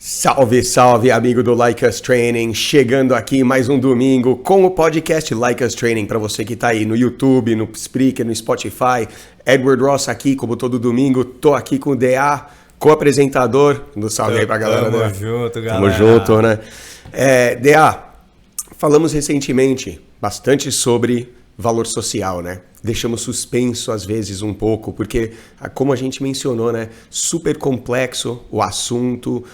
Salve, salve, amigo do Like Us Training, chegando aqui mais um domingo com o podcast Like Us Training para você que tá aí no YouTube, no Spreaker, no Spotify. Edward Ross aqui, como todo domingo, tô aqui com o DA, co-apresentador. Um salve aí pra galera. Tamo junto, galera. Tamo junto, né? DA, falamos recentemente bastante sobre valor social, né? Deixamos suspenso às vezes um pouco, porque, como a gente mencionou, né? Super complexo o assunto.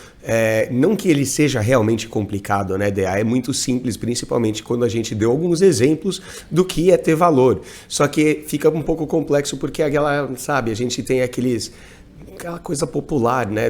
Não que ele seja realmente complicado, né, DA? É muito simples, principalmente quando a gente deu alguns exemplos do que é ter valor. Só que fica um pouco complexo porque aquela, sabe, a gente tem aquela coisa popular, né,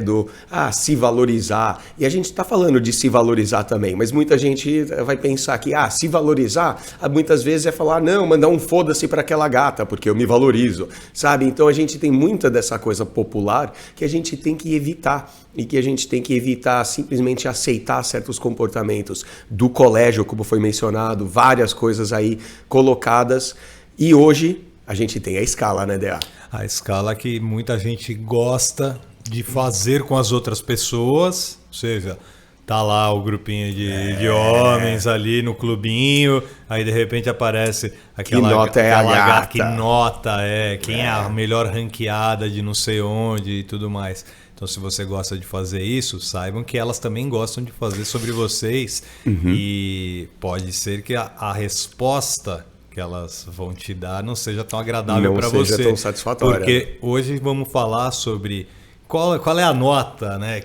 se valorizar. E a gente está falando de se valorizar também, mas muita gente vai pensar que, se valorizar, muitas vezes é falar, não, mandar um foda-se para aquela gata, porque eu me valorizo, sabe? Então a gente tem muita dessa coisa popular que a gente tem que evitar. E que a gente tem que evitar simplesmente aceitar certos comportamentos do colégio, como foi mencionado, várias coisas aí colocadas. E hoje a gente tem a escala, né, DA? A escala que muita gente gosta de fazer com as outras pessoas, ou seja, tá lá o grupinho de homens ali no clubinho, aí de repente aparece aquela que nota é a gata? Que nota é, quem é a melhor ranqueada de não sei onde e tudo mais. Então, se você gosta de fazer isso, saibam que elas também gostam de fazer sobre vocês. E pode ser que a resposta que elas vão te dar não seja tão agradável para você. Não seja tão satisfatória. Porque hoje vamos falar sobre qual é a nota, né?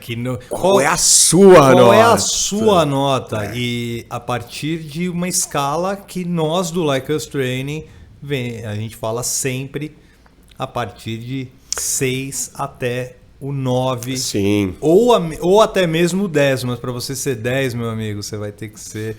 Qual é a sua nota? Qual é a sua nota? E a partir de uma escala que nós do Like Us Training, a gente fala sempre a partir de 6 até o 9. Sim. Ou até mesmo o 10, mas para você ser 10, meu amigo, você vai ter que ser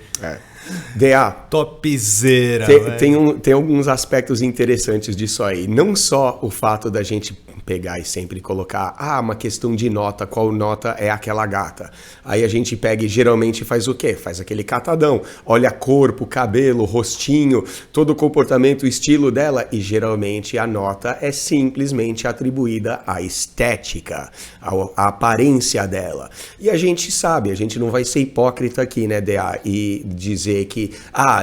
DA, topzera. Tem alguns aspectos interessantes disso aí. Não só o fato da gente pegar e sempre colocar, uma questão de nota, qual nota é aquela gata. Aí a gente pega e geralmente faz o quê? Faz aquele catadão, olha corpo, cabelo, rostinho, todo o comportamento, o estilo dela, e geralmente a nota é simplesmente atribuída à estética, à aparência dela. E a gente sabe, a gente não vai ser hipócrita aqui, né, DA, e dizer que,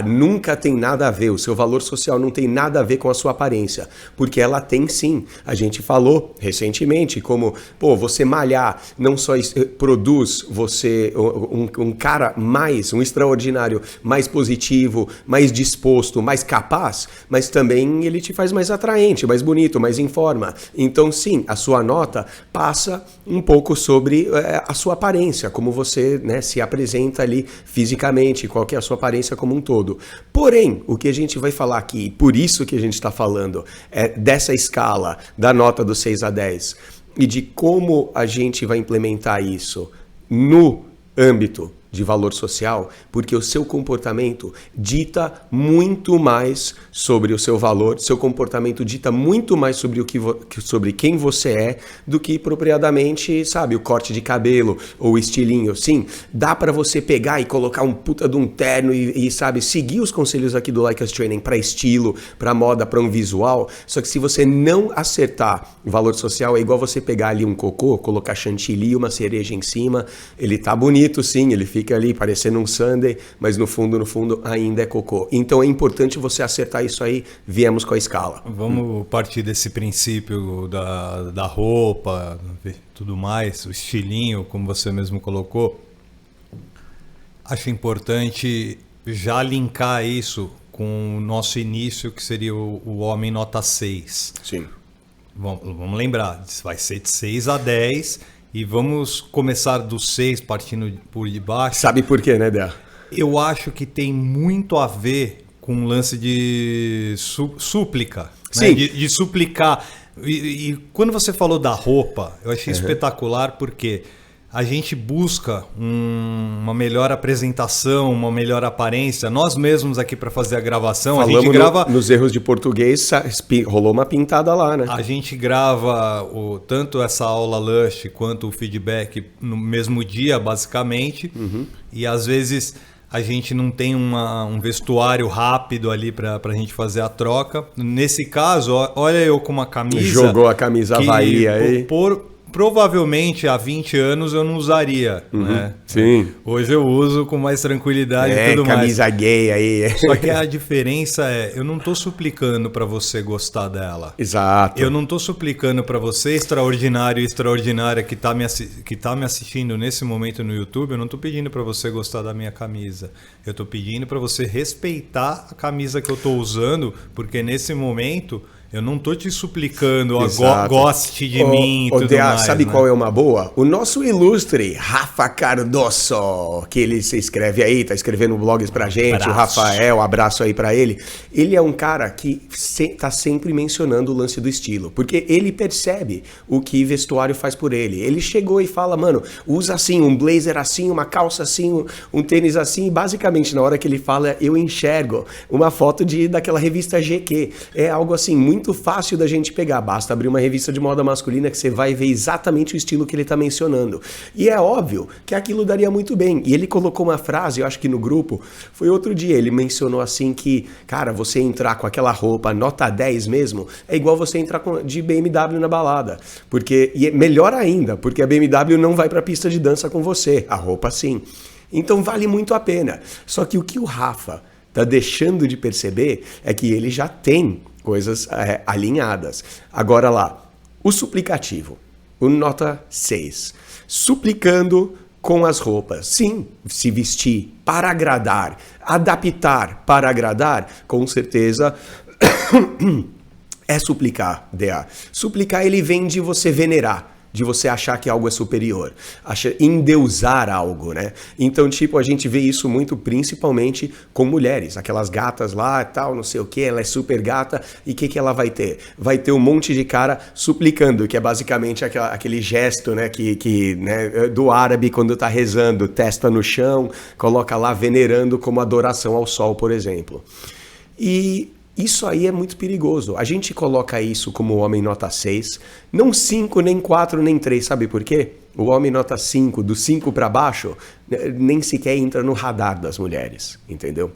nunca tem nada a ver, o seu valor social não tem nada a ver com a sua aparência, porque ela tem sim. A gente falou recentemente como, você malhar não só produz você um cara um extraordinário, mais positivo, mais disposto, mais capaz, mas também ele te faz mais atraente, mais bonito, mais em forma. Então sim, a sua nota passa um pouco sobre a sua aparência, como você, né, se apresenta ali fisicamente, qual que é a sua aparência como um todo. Porém, o que a gente vai falar aqui, por isso que a gente está falando, é dessa escala, da nota do 6 a 10, e de como a gente vai implementar isso no âmbito de valor social, porque o seu comportamento dita muito mais sobre o seu valor, seu comportamento dita muito mais sobre sobre quem você é do que propriamente, sabe, o corte de cabelo ou o estilinho. Sim, dá para você pegar e colocar um puta de um terno e sabe, seguir os conselhos aqui do Like Us Training para estilo, para moda, para um visual, só que se você não acertar o valor social, é igual você pegar ali um cocô, colocar chantilly e uma cereja em cima, ele tá bonito sim, ele fica ali parecendo um sundae, mas no fundo ainda é cocô. Então é importante você acertar isso aí. Viemos com a escala. Vamos partir desse princípio da roupa, tudo mais, o estilinho, como você mesmo colocou. Acho importante já linkar isso com o nosso início, que seria o homem nota 6. Sim. Vamos lembrar, vai ser de 6 a 10. E vamos começar do 6, partindo por debaixo. Sabe por quê, né, Dea? Eu acho que tem muito a ver com um lance de súplica. Sim. Né? De suplicar. E quando você falou da roupa, eu achei espetacular porque a gente busca uma melhor apresentação, uma melhor aparência. Nós mesmos aqui para fazer a gravação, falamos, a gente grava... nos erros de português, rolou uma pintada lá, né? A gente grava tanto essa aula Lush quanto o feedback no mesmo dia, basicamente. E às vezes a gente não tem um vestuário rápido ali para a gente fazer a troca. Nesse caso, olha eu com uma camisa... Jogou a camisa Bahia aí. provavelmente há 20 anos eu não usaria, né? Sim. Hoje eu uso com mais tranquilidade e tudo mais. Camisa gay aí. Só que a diferença é, eu não tô suplicando para você gostar dela. Exato. Eu não tô suplicando para você, extraordinário e extraordinária que tá me assistindo nesse momento no YouTube, eu não tô pedindo para você gostar da minha camisa. Eu tô pedindo para você respeitar a camisa que eu tô usando, porque nesse momento eu não tô te suplicando, goste de mim e tudo mais. Sabe, né? Qual é uma boa? O nosso ilustre Rafa Cardoso, que ele se escreve aí, tá escrevendo blogs pra gente, o Rafael, abraço aí pra ele. Ele é um cara que tá sempre mencionando o lance do estilo, porque ele percebe o que vestuário faz por ele. Ele chegou e fala, mano, usa assim, um blazer assim, uma calça assim, um tênis assim, e basicamente na hora que ele fala, eu enxergo uma foto daquela revista GQ. É algo assim, muito fácil da gente pegar, basta abrir uma revista de moda masculina que você vai ver exatamente o estilo que ele está mencionando. E é óbvio que aquilo daria muito bem. E ele colocou uma frase, eu acho que no grupo, foi outro dia, ele mencionou assim que, cara, você entrar com aquela roupa nota 10 mesmo, é igual você entrar de BMW na balada. E é melhor ainda, porque a BMW não vai para a pista de dança com você, a roupa sim. Então vale muito a pena. Só que o que o Rafa está deixando de perceber é que ele já tem coisas alinhadas. Agora lá, o suplicativo, o nota 6. Suplicando com as roupas. Sim, se vestir para agradar, adaptar para agradar, com certeza é suplicar, DA. Suplicar, ele vem de você venerar, de você achar que algo é superior, endeusar algo, né? Então, tipo, a gente vê isso muito principalmente com mulheres, aquelas gatas lá e tal, não sei o que, ela é super gata, e o que ela vai ter? Vai ter um monte de cara suplicando, que é basicamente aquele gesto, né, né, do árabe quando tá rezando, testa no chão, coloca lá venerando como adoração ao sol, por exemplo. E isso aí é muito perigoso. A gente coloca isso como homem nota 6, não 5, nem 4, nem 3. Sabe por quê? O homem nota 5, do 5 para baixo, nem sequer entra no radar das mulheres, entendeu?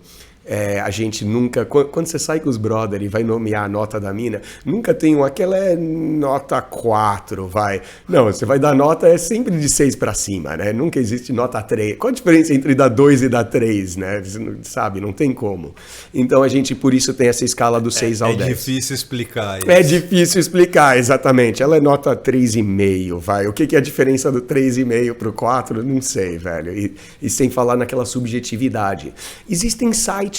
A gente nunca... Quando você sai com os brother e vai nomear a nota da mina, nunca tem aquela é nota 4, vai. Não, você vai dar nota sempre de 6 para cima, né? Nunca existe nota 3. Qual a diferença entre dar 2 e dar 3, né? Você não sabe, não tem como. Então a gente, por isso, tem essa escala do 6 ao 10. É difícil explicar isso. É difícil explicar, exatamente. Ela é nota 3,5, vai. O que é a diferença do 3,5 pro 4? Não sei, velho. E sem falar naquela subjetividade. Existem sites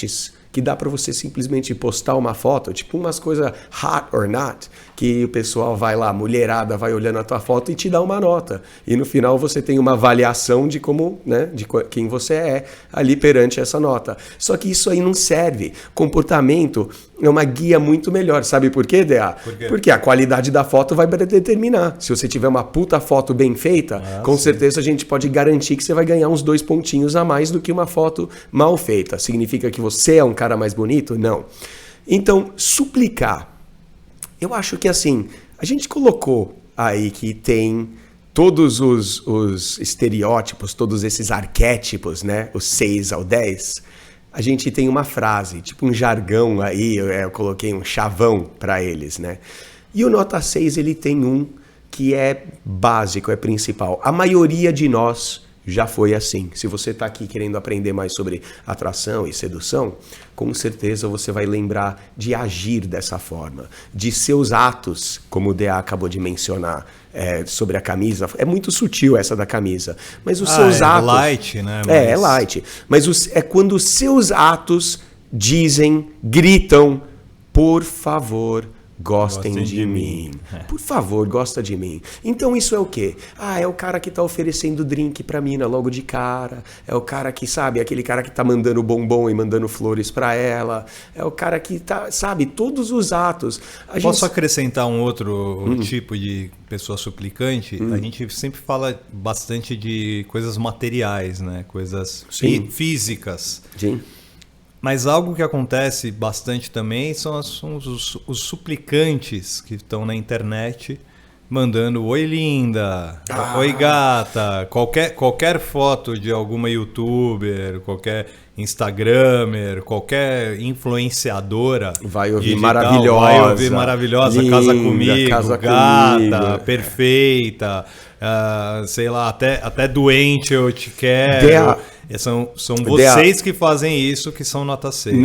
que dá para você simplesmente postar uma foto, tipo umas coisas hot or not, que o pessoal vai lá, mulherada, vai olhando a tua foto e te dá uma nota. E no final você tem uma avaliação de como, né, de quem você é ali perante essa nota. Só que isso aí não serve. Comportamento é uma guia muito melhor. Sabe por quê, DA? Por quê? Porque a qualidade da foto vai determinar. Se você tiver uma puta foto bem feita, com certeza a gente pode garantir que você vai ganhar uns 2 pontinhos a mais do que uma foto mal feita. Significa que você é um cara mais bonito? Não. Então, suplicar. Eu acho que assim, a gente colocou aí que tem todos os estereótipos, todos esses arquétipos, né? O 6 ao 10. A gente tem uma frase, tipo um jargão aí, eu coloquei um chavão para eles, né? E o nota 6, ele tem um que é básico, é principal. A maioria de nós já foi assim. Se você está aqui querendo aprender mais sobre atração e sedução, com certeza você vai lembrar de agir dessa forma, de seus atos, como o DA acabou de mencionar, sobre a camisa. É muito sutil essa da camisa, mas os seus atos... É light, né? É light. Mas é quando os seus atos dizem, gritam, por favor, gostem de mim. Por favor, gosta de mim. Então isso é o quê? É o cara que tá oferecendo drink pra mina logo de cara. É o cara que, sabe, aquele cara que tá mandando bombom e mandando flores pra ela. É o cara que tá, sabe, todos os atos. Posso acrescentar um outro tipo de pessoa suplicante? A gente sempre fala bastante de coisas materiais, né? Coisas físicas. Sim. Mas algo que acontece bastante também são os suplicantes que estão na internet mandando oi linda, oi gata, qualquer foto de alguma youtuber, qualquer instagramer, qualquer influenciadora vai ouvir digital, maravilhosa, vai ouvir maravilhosa, linda, casa comigo, casa gata, comigo. perfeita, sei lá, até doente eu te quero. São vocês que fazem isso, que são nota 6.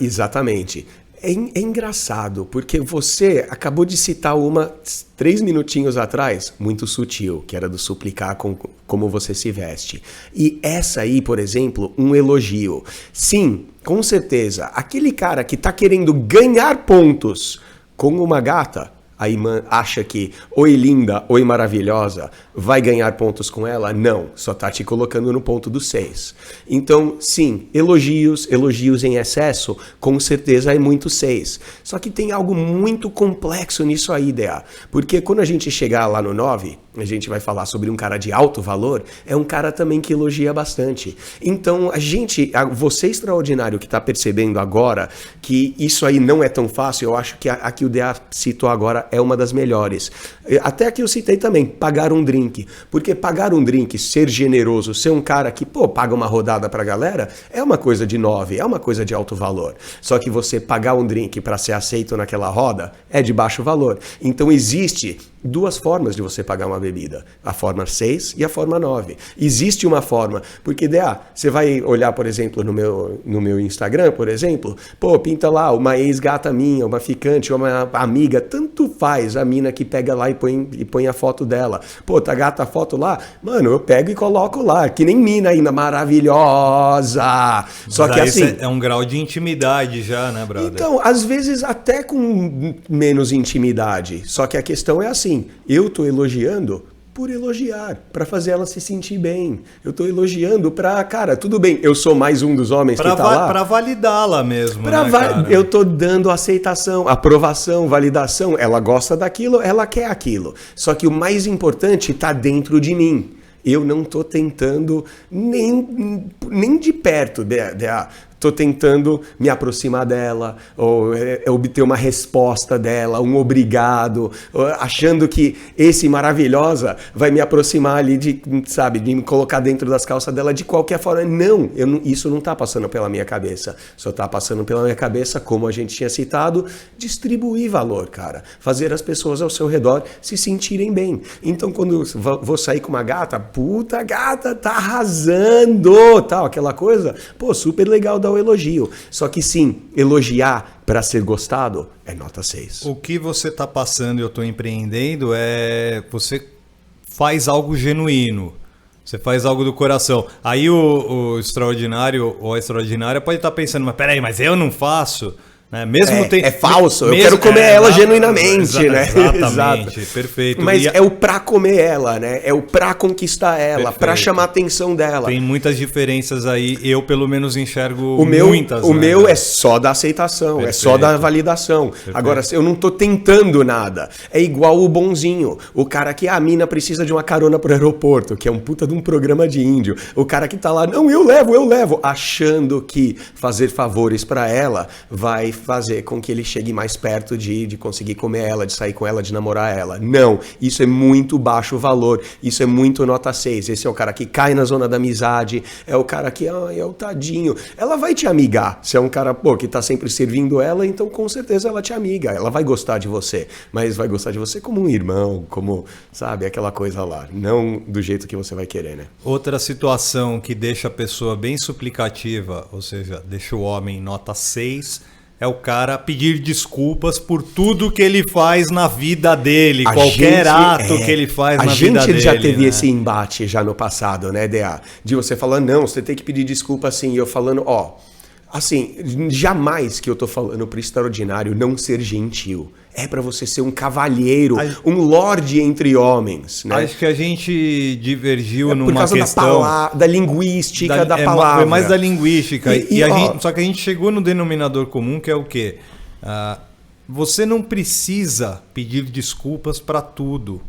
Exatamente. É engraçado, porque você acabou de citar uma 3 minutinhos atrás, muito sutil, que era do suplicar com como você se veste. E essa aí, por exemplo, um elogio. Sim, com certeza, aquele cara que tá querendo ganhar pontos com uma gata, aí acha que oi linda, oi maravilhosa, vai ganhar pontos com ela? Não, só tá te colocando no ponto do 6. Então, sim, elogios em excesso, com certeza é muito 6. Só que tem algo muito complexo nisso aí, DA. Porque quando a gente chegar lá no 9, a gente vai falar sobre um cara de alto valor, é um cara também que elogia bastante. Então, você extraordinário que tá percebendo agora que isso aí não é tão fácil, eu acho que a que o DA citou agora é uma das melhores. Até aqui eu citei também, pagar um drink. Porque pagar um drink, ser generoso, ser um cara que, paga uma rodada pra galera, é uma coisa de 9, é uma coisa de alto valor. Só que você pagar um drink para ser aceito naquela roda é de baixo valor. Então existe 2 formas de você pagar uma bebida. A forma 6 e a forma 9. Existe uma forma, porque você vai olhar, por exemplo, no meu Instagram, por exemplo, pinta lá uma ex-gata minha, uma ficante, uma amiga, tanto faz a mina que pega lá e põe a foto dela. Tá gata a foto lá? Mano, eu pego e coloco lá, que nem mina ainda, maravilhosa. Só que assim... é um grau de intimidade já, né, brother? Então, às vezes até com menos intimidade. Só que a questão é assim, eu tô elogiando por elogiar, para fazer ela se sentir bem. Eu tô elogiando pra, cara, tudo bem, eu sou mais um dos homens que tá lá. Pra validá-la mesmo, cara? Eu tô dando aceitação, aprovação, validação. Ela gosta daquilo, ela quer aquilo. Só que o mais importante tá dentro de mim. Eu não tô tentando nem de perto tô tentando me aproximar dela, ou obter uma resposta dela, um obrigado, achando que esse maravilhosa vai me aproximar ali de me colocar dentro das calças dela de qualquer forma. Não, isso não tá passando pela minha cabeça. Só tá passando pela minha cabeça, como a gente tinha citado, distribuir valor, cara. Fazer as pessoas ao seu redor se sentirem bem. Então, quando vou sair com uma gata, puta gata, tá arrasando, tal, aquela coisa, super legal dar o elogio. Só que sim, elogiar para ser gostado é nota 6. O que você está passando e eu estou empreendendo é você faz algo genuíno. Você faz algo do coração. Aí o extraordinário ou a extraordinária pode estar pensando, mas peraí, mas eu não faço. Né? É falso, eu quero comer ela genuinamente, né? Exatamente, exato. Perfeito. Mas é o pra comer ela, né? É o pra conquistar ela, pra chamar a atenção dela. Tem muitas diferenças aí, eu pelo menos enxergo muitas. O né, meu é só da aceitação, é só da validação. Perfeito. Agora, eu não tô tentando nada. É igual o bonzinho, o cara que a mina precisa de uma carona pro aeroporto, que é um puta de um programa de índio. O cara que tá lá, não, eu levo, achando que fazer favores pra ela vai fazer com que ele chegue mais perto de conseguir comer ela, de sair com ela, de namorar ela. Não, isso é muito baixo valor, isso é muito nota 6. Esse é o cara que cai na zona da amizade, é o cara que, é o tadinho. Ela vai te amigar, se é um cara, que tá sempre servindo ela, então com certeza ela te amiga, ela vai gostar de você, mas vai gostar de você como um irmão, como, sabe, aquela coisa lá, não do jeito que você vai querer, né? Outra situação que deixa a pessoa bem suplicativa, ou seja, deixa o homem nota 6, é o cara pedir desculpas por tudo que ele faz na vida dele, qualquer ato que ele faz na vida dele. A gente já teve esse embate já no passado, né, DA? De você falando, não, você tem que pedir desculpa assim, e eu falando, assim, jamais que eu tô falando pro extraordinário não ser gentil. É pra você ser um cavalheiro, um lorde entre homens, né? Acho que a gente divergiu numa por causa questão... da linguística da palavra. Foi mais da linguística. Só que a gente chegou no denominador comum, que é o quê? Você não precisa pedir desculpas pra tudo.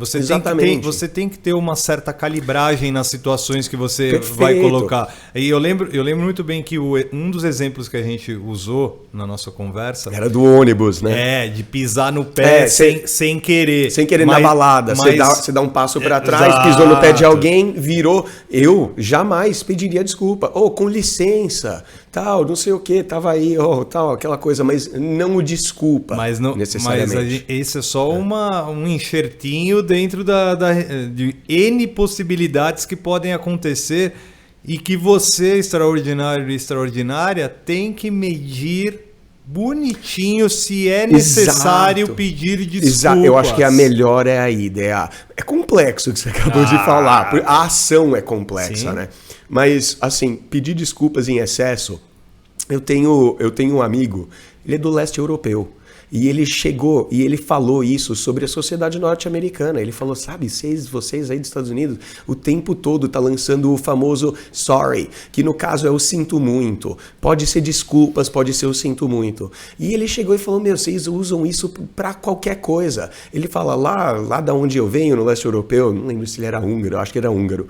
Exatamente. Você tem que ter uma certa calibragem nas situações que você Perfeito. vai colocar. E eu lembro muito bem que um dos exemplos que a gente usou na nossa conversa... Era do ônibus, né? De pisar no pé sem querer. Sem querer na balada. Você dá um passo para trás, pisou no pé de alguém, virou. Eu jamais pediria desculpa. Com licença, tal, não sei o que, tava aí, tal, aquela coisa, mas não o desculpa, necessariamente. Mas esse é só um enxertinho dentro de N possibilidades que podem acontecer e que você, extraordinário e extraordinária, tem que medir bonitinho se é necessário pedir desculpas. Exato. Eu acho que a melhor é a ideia. É complexo o que você acabou de falar. A ação é complexa, né? Mas, assim, pedir desculpas em excesso... Eu tenho um amigo, ele é do leste europeu. E ele chegou e ele falou isso sobre a sociedade norte-americana. Ele falou, sabe, vocês aí dos Estados Unidos, o tempo todo tá lançando o famoso sorry, que no caso é o sinto muito. Pode ser desculpas, pode ser o sinto muito. E ele chegou e falou, vocês usam isso pra qualquer coisa. Ele fala, lá da onde eu venho, no leste europeu, não lembro se ele era húngaro, acho que era húngaro.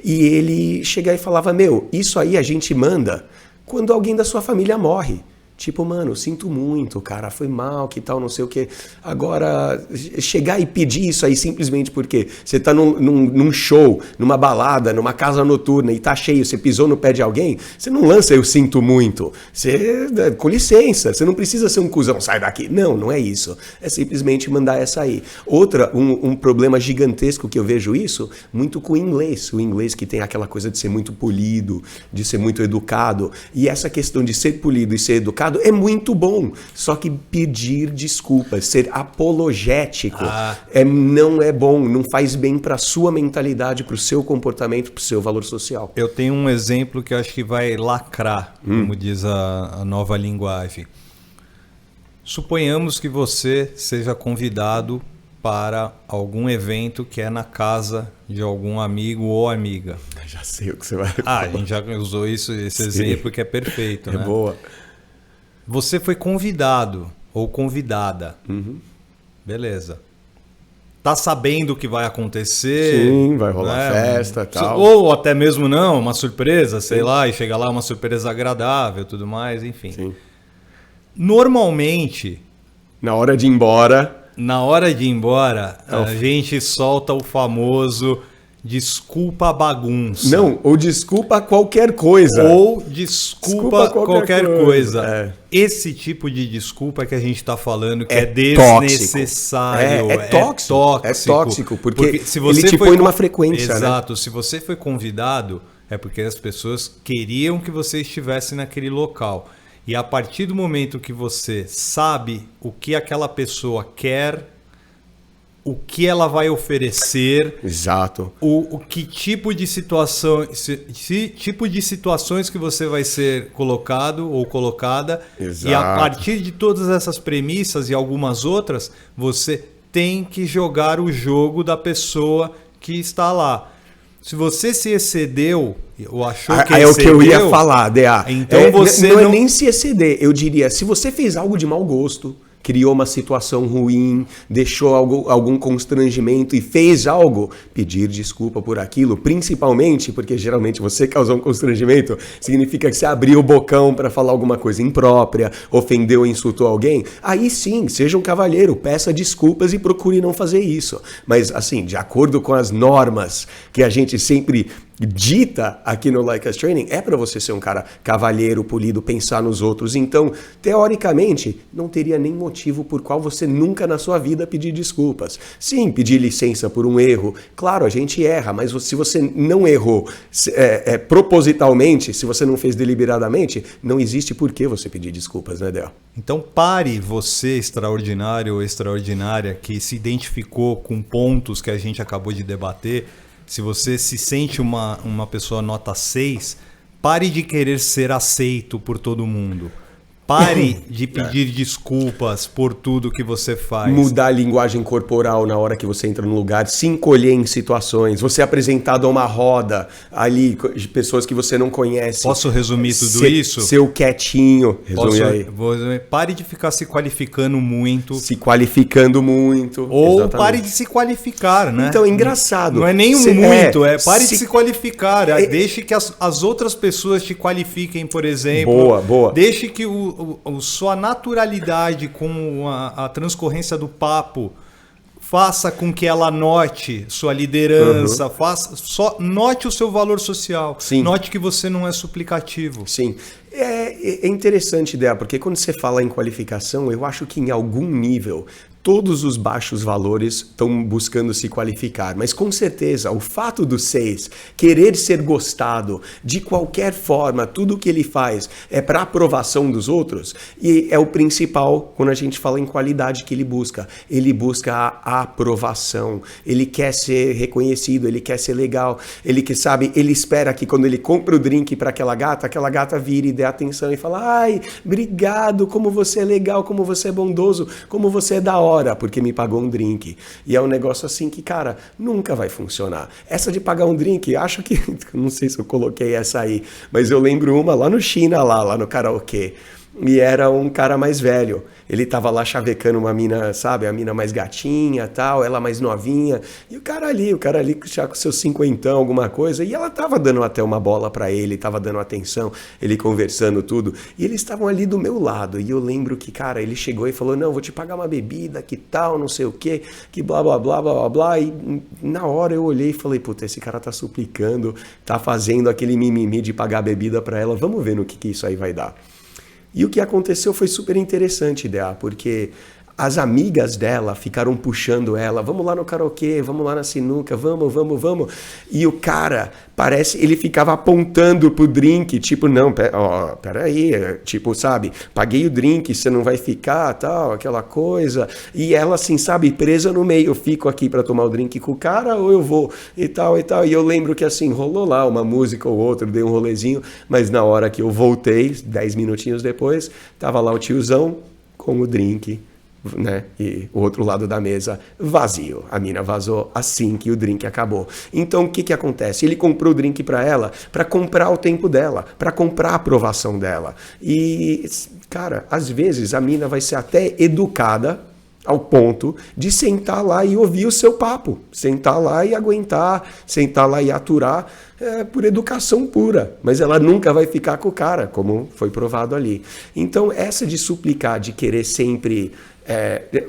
E ele chegava e falava, isso aí a gente manda quando alguém da sua família morre. Tipo, mano, sinto muito, cara, foi mal, que tal, não sei o quê. Agora, chegar e pedir isso aí simplesmente porque você tá num show, numa balada, numa casa noturna e tá cheio, você pisou no pé de alguém, você não lança eu sinto muito. Você, com licença, você não precisa ser um cuzão, sai daqui. Não é isso. É simplesmente mandar essa aí. Outra, um problema gigantesco que eu vejo isso, muito com o inglês. O inglês que tem aquela coisa de ser muito polido, de ser muito educado. E essa questão de ser polido e ser educado é muito bom, só que pedir desculpas, ser apologético não é bom, não faz bem para a sua mentalidade, para o seu comportamento, para o seu valor social. Eu tenho um exemplo que eu acho que vai lacrar, como diz a nova linguagem. Suponhamos que você seja convidado para algum evento que é na casa de algum amigo ou amiga. Já sei o que você vai falar. A gente já usou esse exemplo que é perfeito, né? Boa. Você foi convidado ou convidada. Beleza. Tá sabendo o que vai acontecer. Sim, vai rolar festa e tal. Ou até mesmo não, uma surpresa, sei lá, e chega lá uma surpresa agradável, tudo mais, enfim. Sim. Normalmente... Na hora de ir embora, a gente solta o famoso... Desculpa a bagunça. Não, ou desculpa qualquer coisa. Ou desculpa qualquer coisa. É. Esse tipo de desculpa que a gente está falando que é desnecessário. É tóxico. É tóxico, porque se você ele te põe numa frequência. Exato. Né? Se você foi convidado, é porque as pessoas queriam que você estivesse naquele local. E a partir do momento que você sabe o que aquela pessoa quer, o que ela vai oferecer, exato, o que tipo de situações que você vai ser colocado ou colocada, exato. E a partir de todas essas premissas e algumas outras, você tem que jogar o jogo da pessoa que está lá. Se você se excedeu ou achou que excedeu... É o que eu ia falar, DA. Então você não é nem se exceder, eu diria, se você fez algo de mau gosto, criou uma situação ruim, deixou algum constrangimento e fez algo, pedir desculpa por aquilo, principalmente porque geralmente você causou um constrangimento, significa que você abriu o bocão para falar alguma coisa imprópria, ofendeu ou insultou alguém, aí sim, seja um cavalheiro, peça desculpas e procure não fazer isso. Mas assim, de acordo com as normas que a gente sempre dita aqui no Like Us Training, é para você ser um cara cavalheiro, polido, pensar nos outros. Então, teoricamente, não teria nem motivo por qual você nunca na sua vida pedir desculpas. Sim, pedir licença por um erro. Claro, a gente erra, mas se você não errou propositalmente, se você não fez deliberadamente, não existe por que você pedir desculpas, né, Del? Então pare, você extraordinário ou extraordinária que se identificou com pontos que a gente acabou de debater. Se você se sente uma pessoa nota 6, pare de querer ser aceito por todo mundo. Pare de pedir desculpas por tudo que você faz. Mudar a linguagem corporal na hora que você entra no lugar, se encolher em situações. Você é apresentado a uma roda ali de pessoas que você não conhece. Posso resumir tudo isso? Seu quietinho. Resume aí. Vou resumir. Pare de ficar se qualificando muito. Se qualificando muito. Ou Exatamente. pare de se qualificar, né? Então, é engraçado. Não é nem muito, pare de se qualificar. Deixe que as outras pessoas te qualifiquem, por exemplo. Boa. Deixe que sua naturalidade com a transcorrência do papo faça com que ela note sua liderança, note o seu valor social. Sim. Note que você não é suplicativo. Sim. É interessante, ideia, porque quando você fala em qualificação, eu acho que em algum nível todos os baixos valores estão buscando se qualificar, mas com certeza o fato do 6 querer ser gostado de qualquer forma, tudo que ele faz é para aprovação dos outros, e é o principal quando a gente fala em qualidade que ele busca a aprovação, ele quer ser reconhecido, ele quer ser legal, ele espera que quando ele compra o drink para aquela gata vire e dê atenção e fala: ai, obrigado, como você é legal, como você é bondoso, como você é da hora, porque me pagou um drink. E é um negócio assim que, cara, nunca vai funcionar. Essa de pagar um drink, acho que, não sei se eu coloquei essa aí, mas eu lembro uma lá no China, lá no karaokê. E era um cara mais velho. Ele tava lá chavecando uma mina, sabe? A mina mais gatinha, tal, ela mais novinha. E o cara ali já com seus 50, alguma coisa. E ela tava dando até uma bola pra ele, tava dando atenção, ele conversando tudo. E eles estavam ali do meu lado. E eu lembro que, cara, ele chegou e falou: não, vou te pagar uma bebida, que tal, não sei o quê, que blá, blá, blá, blá, blá, blá. E na hora eu olhei e falei: puta, esse cara tá suplicando, tá fazendo aquele mimimi de pagar a bebida pra ela. Vamos ver no que isso aí vai dar. E o que aconteceu foi super interessante, Dea, porque as amigas dela ficaram puxando ela: vamos lá no karaokê, vamos lá na sinuca, vamos. E o cara, ele ficava apontando pro drink, tipo: não, peraí, tipo, sabe, paguei o drink, você não vai ficar, tal, aquela coisa. E ela, assim, sabe, presa no meio: eu fico aqui pra tomar o drink com o cara ou eu vou, e tal. E eu lembro que, assim, rolou lá uma música ou outra, dei um rolezinho, mas na hora que eu voltei, 10 minutinhos depois, tava lá o tiozão com o drink, né? E o outro lado da mesa vazio. A mina vazou assim que o drink acabou. Então o que acontece? Ele comprou o drink para ela, para comprar o tempo dela, para comprar a aprovação dela. E, cara, às vezes a mina vai ser até educada ao ponto de sentar lá e ouvir o seu papo, sentar lá e aguentar, sentar lá e aturar, por educação pura, mas ela nunca vai ficar com o cara, como foi provado ali. Então essa de suplicar, de querer sempre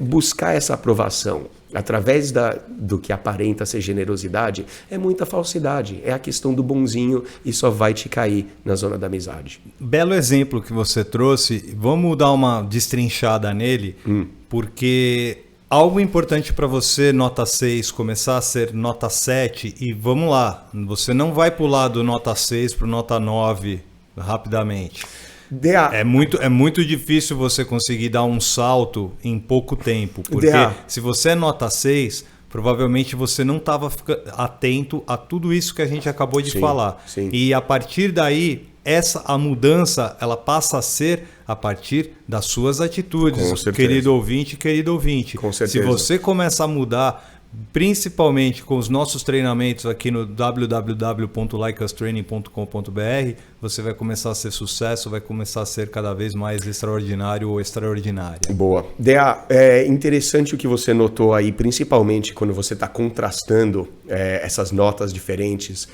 buscar essa aprovação através do que aparenta ser generosidade, é muita falsidade, é a questão do bonzinho e só vai te cair na zona da amizade. Belo exemplo que você trouxe, vamos dar uma destrinchada nele, porque algo importante para você, nota 6, começar a ser nota 7, e vamos lá, você não vai pular do nota 6 para nota 9 rapidamente. É muito difícil você conseguir dar um salto em pouco tempo, porque se você é nota 6, provavelmente você não estava atento a tudo isso que a gente acabou de falar. Sim. E a partir daí, a mudança, ela passa a ser a partir das suas atitudes, querido ouvinte, querido ouvinte. Com certeza. Se você começa a mudar, principalmente com os nossos treinamentos aqui no www.likeustraining.com.br, você vai começar a ser sucesso, vai começar a ser cada vez mais extraordinário ou extraordinária. Boa. Dea, é interessante o que você notou aí, principalmente quando você está contrastando essas notas diferentes.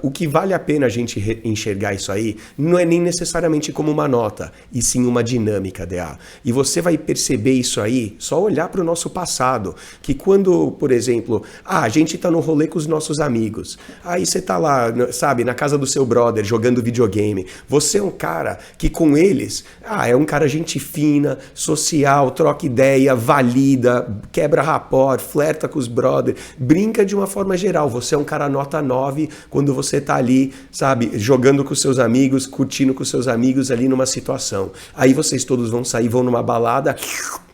O que vale a pena a gente enxergar isso aí não é nem necessariamente como uma nota, e sim uma dinâmica, Dea. E você vai perceber isso aí só olhar para o nosso passado, que quando, por exemplo, a gente está no rolê com os nossos amigos, aí você está lá, sabe, na casa do seu brother, jogando videogame, você é um cara que com eles, é um cara gente fina, social, troca ideia, valida, quebra rapport, flerta com os brothers, brinca de uma forma geral, você é um cara nota 9 quando você tá ali, sabe, jogando com seus amigos, curtindo com seus amigos ali numa situação. Aí vocês todos vão sair, vão numa balada,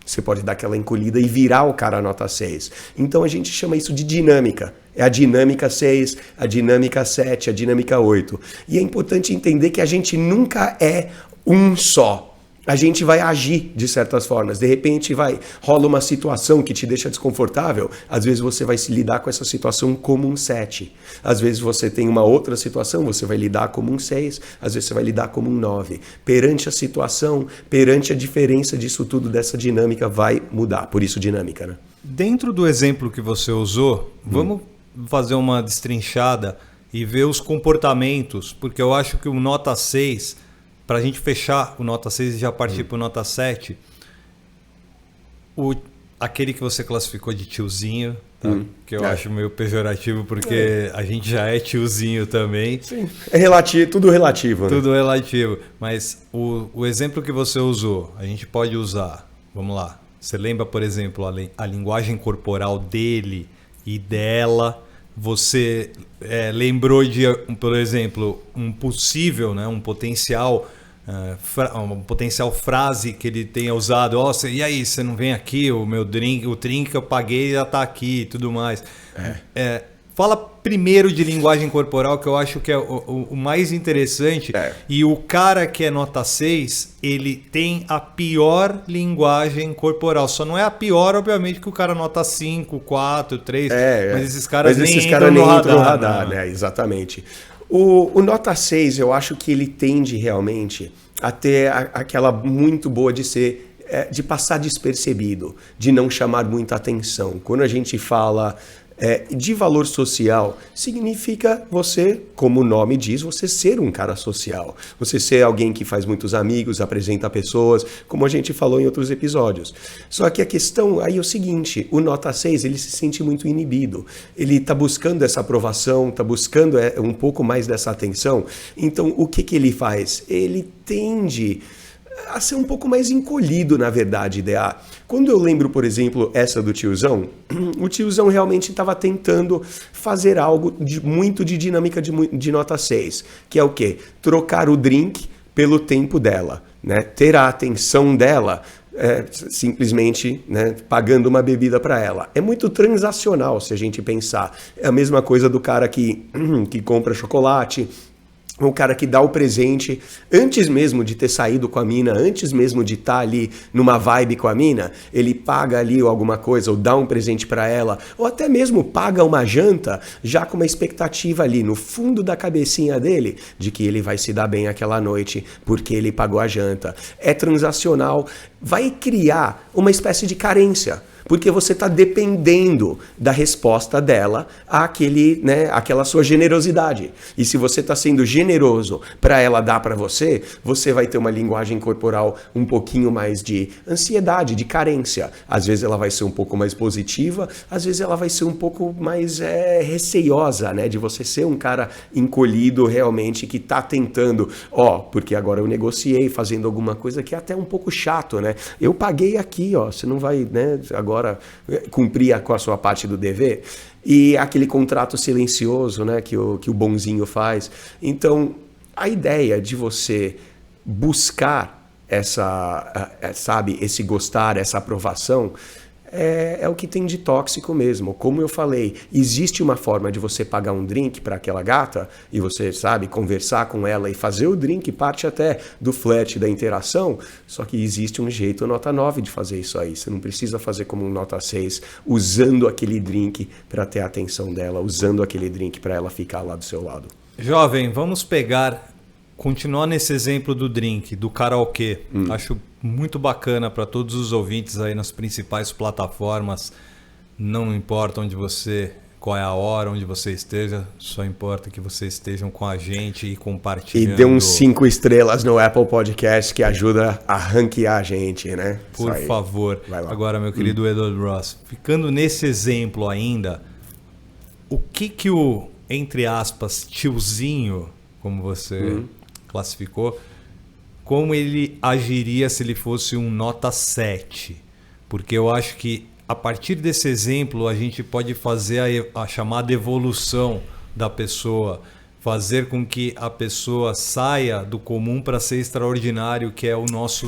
você pode dar aquela encolhida e virar o cara nota 6. Então a gente chama isso de dinâmica. É a dinâmica 6, a dinâmica 7, a dinâmica 8. E é importante entender que a gente nunca é um só. a gente vai agir de certas formas. De repente rola uma situação que te deixa desconfortável, às vezes você vai se lidar com essa situação como um 7. Às vezes você tem uma outra situação, você vai lidar como um 6, às vezes você vai lidar como um 9. Perante a situação, perante a diferença disso tudo, dessa dinâmica, vai mudar. Por isso dinâmica, né? Dentro do exemplo que você usou, vamos fazer uma destrinchada e ver os comportamentos, porque eu acho que o nota 6... Para a gente fechar o nota 6 e já partir para o nota 7, aquele que você classificou de tiozinho, tá? Que eu acho meio pejorativo, porque a gente já é tiozinho também. Sim. É relativo, tudo relativo. Né? Tudo relativo. Mas o exemplo que você usou, a gente pode usar. Vamos lá. Você lembra, por exemplo, a linguagem corporal dele e dela? Você lembrou de, por exemplo, um possível, né, um potencial frase que ele tenha usado. E aí, você não vem aqui? O meu drink, o drink que eu paguei já está aqui e tudo mais. Fala primeiro de linguagem corporal, que eu acho que é o mais interessante. E o cara que é nota 6, ele tem a pior linguagem corporal. Só não é a pior, obviamente, que o cara nota 5, 4, 3. Mas esses caras nem entram no radar. Né? Exatamente. O nota 6, eu acho que ele tende realmente a ter aquela muito boa de passar despercebido, de não chamar muita atenção. Quando a gente fala de valor social, significa você, como o nome diz, você ser um cara social. Você ser alguém que faz muitos amigos, apresenta pessoas, como a gente falou em outros episódios. Só que a questão aí é o seguinte, o nota 6, ele se sente muito inibido. Ele está buscando essa aprovação, está buscando um pouco mais dessa atenção. Então, o que ele faz? Ele tende a ser um pouco mais encolhido, na verdade, DA. Quando eu lembro, por exemplo, essa do tiozão, o tiozão realmente estava tentando fazer algo muito de dinâmica de nota 6, que é o quê? Trocar o drink pelo tempo dela, né? Ter a atenção dela, simplesmente, né, pagando uma bebida para ela. É muito transacional, se a gente pensar. É a mesma coisa do cara que compra chocolate, o cara que dá o presente antes mesmo de ter saído com a mina, antes mesmo de estar ali numa vibe com a mina, ele paga ali alguma coisa, ou dá um presente para ela, ou até mesmo paga uma janta, já com uma expectativa ali no fundo da cabecinha dele, de que ele vai se dar bem aquela noite, porque ele pagou a janta. É transacional, vai criar uma espécie de carência, porque você está dependendo da resposta dela àquela sua generosidade. E se você está sendo generoso para ela dar para você, você vai ter uma linguagem corporal um pouquinho mais de ansiedade, de carência. Às vezes ela vai ser um pouco mais positiva, às vezes ela vai ser um pouco mais receiosa, né? De você ser um cara encolhido realmente, que está tentando, porque agora eu negociei fazendo alguma coisa que é até um pouco chato, né? Eu paguei aqui, você não vai, né, agora cumprir com a sua parte do dever. E aquele contrato silencioso, né, que o bonzinho faz. Então, a ideia de você buscar esse gostar, essa aprovação, é o que tem de tóxico mesmo. Como eu falei, existe uma forma de você pagar um drink para aquela gata e você, conversar com ela e fazer o drink, parte até do flerte, da interação, só que existe um jeito nota 9 de fazer isso aí. Você não precisa fazer como um nota 6, usando aquele drink para ter a atenção dela, usando aquele drink para ela ficar lá do seu lado. Jovem, vamos continuar nesse exemplo do drink, do karaokê. Acho muito bacana para todos os ouvintes aí nas principais plataformas. Não importa qual é a hora, onde você esteja, só importa que vocês estejam com a gente e compartilhando. E dê uns 5 estrelas no Apple Podcast, que ajuda a ranquear a gente, né? Por favor. Agora, meu querido Edward Ross, ficando nesse exemplo ainda, o que o, entre aspas, tiozinho, como você classificou, como ele agiria se ele fosse um nota 7? Porque eu acho que a partir desse exemplo a gente pode fazer a chamada evolução da pessoa, fazer com que a pessoa saia do comum para ser extraordinário, que é o nosso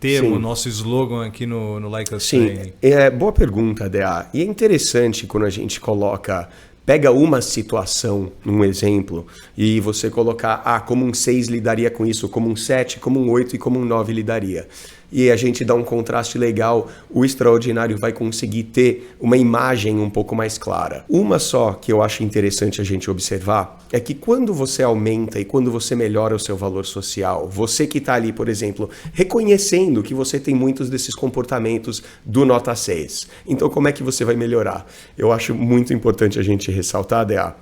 termo, o nosso slogan aqui no Like Us Training. Boa pergunta, DA. E é interessante quando a gente coloca Pega uma situação, um exemplo, e você colocar, como um 6 lidaria com isso, como um 7, como um 8 e como um 9 lidaria. E a gente dá um contraste legal, o extraordinário vai conseguir ter uma imagem um pouco mais clara. Uma só que eu acho interessante a gente observar é que quando você aumenta e quando você melhora o seu valor social, você que está ali, por exemplo, reconhecendo que você tem muitos desses comportamentos do nota 6. Então como é que você vai melhorar? Eu acho muito importante a gente ressaltar, DA,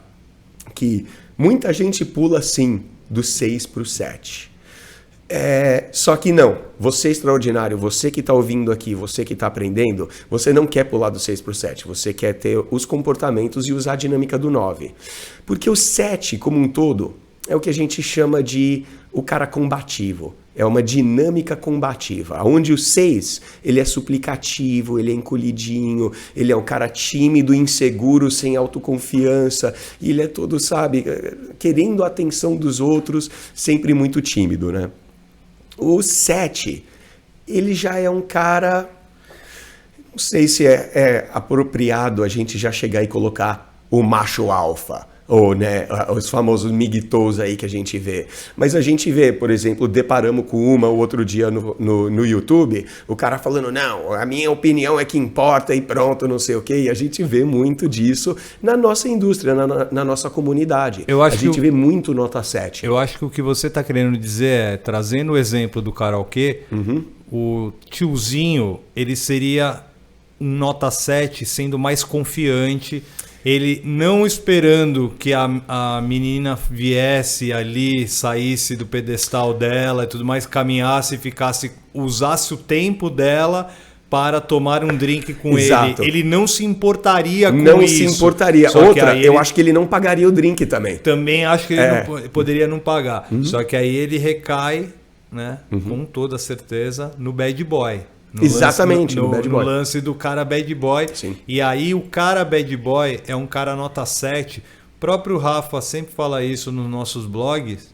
que muita gente pula sim do 6 para o 7. Só que não, você extraordinário, você que está ouvindo aqui, você que está aprendendo, você não quer pular do 6 para o 7, você quer ter os comportamentos e usar a dinâmica do 9. Porque o 7, como um todo, é o que a gente chama de o cara combativo, é uma dinâmica combativa, onde o 6, ele é suplicativo, ele é encolhidinho, ele é um cara tímido, inseguro, sem autoconfiança, e ele é todo, sabe, querendo a atenção dos outros, sempre muito tímido, né? O 7, ele já é um cara, não sei se é apropriado a gente já chegar e colocar o macho alfa, ou né, os famosos migtos aí que a gente vê. Mas a gente vê, por exemplo, deparamos com o outro dia no YouTube, o cara falando, não, a minha opinião é que importa e pronto, não sei o quê. E a gente vê muito disso na nossa indústria, na nossa comunidade. A gente vê muito nota 7. Eu acho que o que você está querendo dizer é, trazendo o exemplo do karaokê, o tiozinho, ele seria um nota 7 sendo mais confiante, ele não esperando que a menina viesse ali, saísse do pedestal dela e tudo mais, caminhasse, usasse o tempo dela para tomar um drink com Exato. ele. Ele não se importaria com não isso. Não se importaria. Só outra, eu acho que ele não pagaria o drink também. Também acho que ele poderia não pagar. Só que aí ele recai, né, com toda certeza, no bad boy. Exatamente, no bad boy. No lance do cara bad boy. Sim. E aí o cara bad boy é um cara nota 7. O próprio Rafa sempre fala isso nos nossos blogs.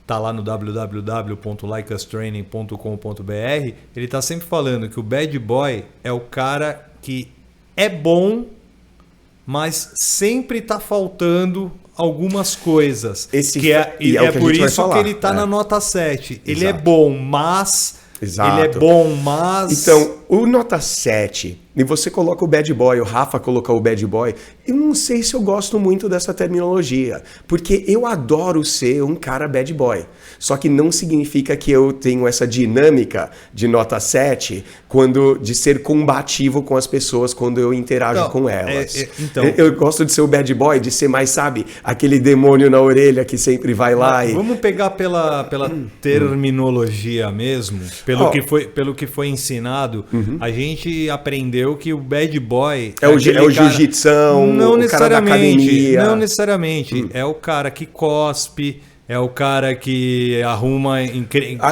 Tá lá no www.likeustraining.com.br. Ele tá sempre falando que o bad boy é o cara que é bom, mas sempre tá faltando algumas coisas. E é por isso que ele tá na nota 7. Ele é bom, mas... Exato. Ele é bom, mas... Então, o nota 7, e você coloca o bad boy, o Rafa colocou o bad boy, eu não sei se eu gosto muito dessa terminologia, porque eu adoro ser um cara bad boy, só que não significa que eu tenho essa dinâmica de nota 7 de ser combativo com as pessoas quando eu interajo com elas. Eu gosto de ser o bad boy, de ser mais, sabe, aquele demônio na orelha que sempre vai lá e... Vamos pegar pela terminologia mesmo, pelo que foi ensinado, a gente aprendeu que o bad boy é o jiu-jitsu, o cara da academia. Não necessariamente. É o cara que cospe, é o cara que arruma...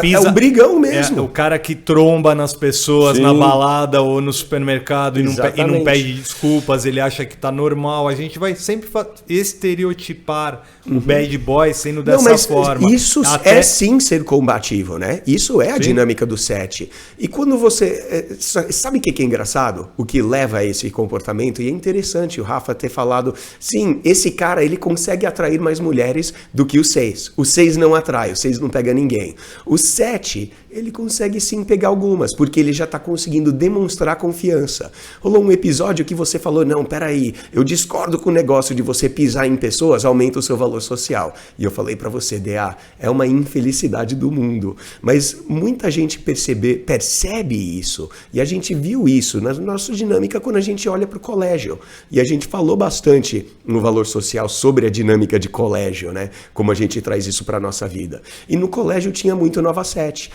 pisa, é o brigão mesmo. É o cara que tromba nas pessoas na balada ou no supermercado e não pede desculpas, ele acha que tá normal. A gente vai sempre estereotipar o bad boy sendo dessa forma. Isso é sim ser combativo, né? Isso é a dinâmica do 7. E quando você... sabe o que é engraçado? O que leva a esse comportamento? E é interessante o Rafa ter falado, sim, esse cara ele consegue atrair mais mulheres do que o 6. O 6 não atrai, o 6 não pega ninguém. O 7, ele consegue sim pegar algumas, porque ele já está conseguindo demonstrar confiança. Rolou um episódio que você falou, não, peraí, eu discordo com o negócio de você pisar em pessoas, aumenta o seu valor social. E eu falei para você, DA, é uma infelicidade do mundo. Mas muita gente percebe isso, e a gente viu isso na nossa dinâmica quando a gente olha para o colégio. E a gente falou bastante no valor social sobre a dinâmica de colégio, né? Como a gente traz isso para a nossa vida. E no colégio tinha muito nota 7,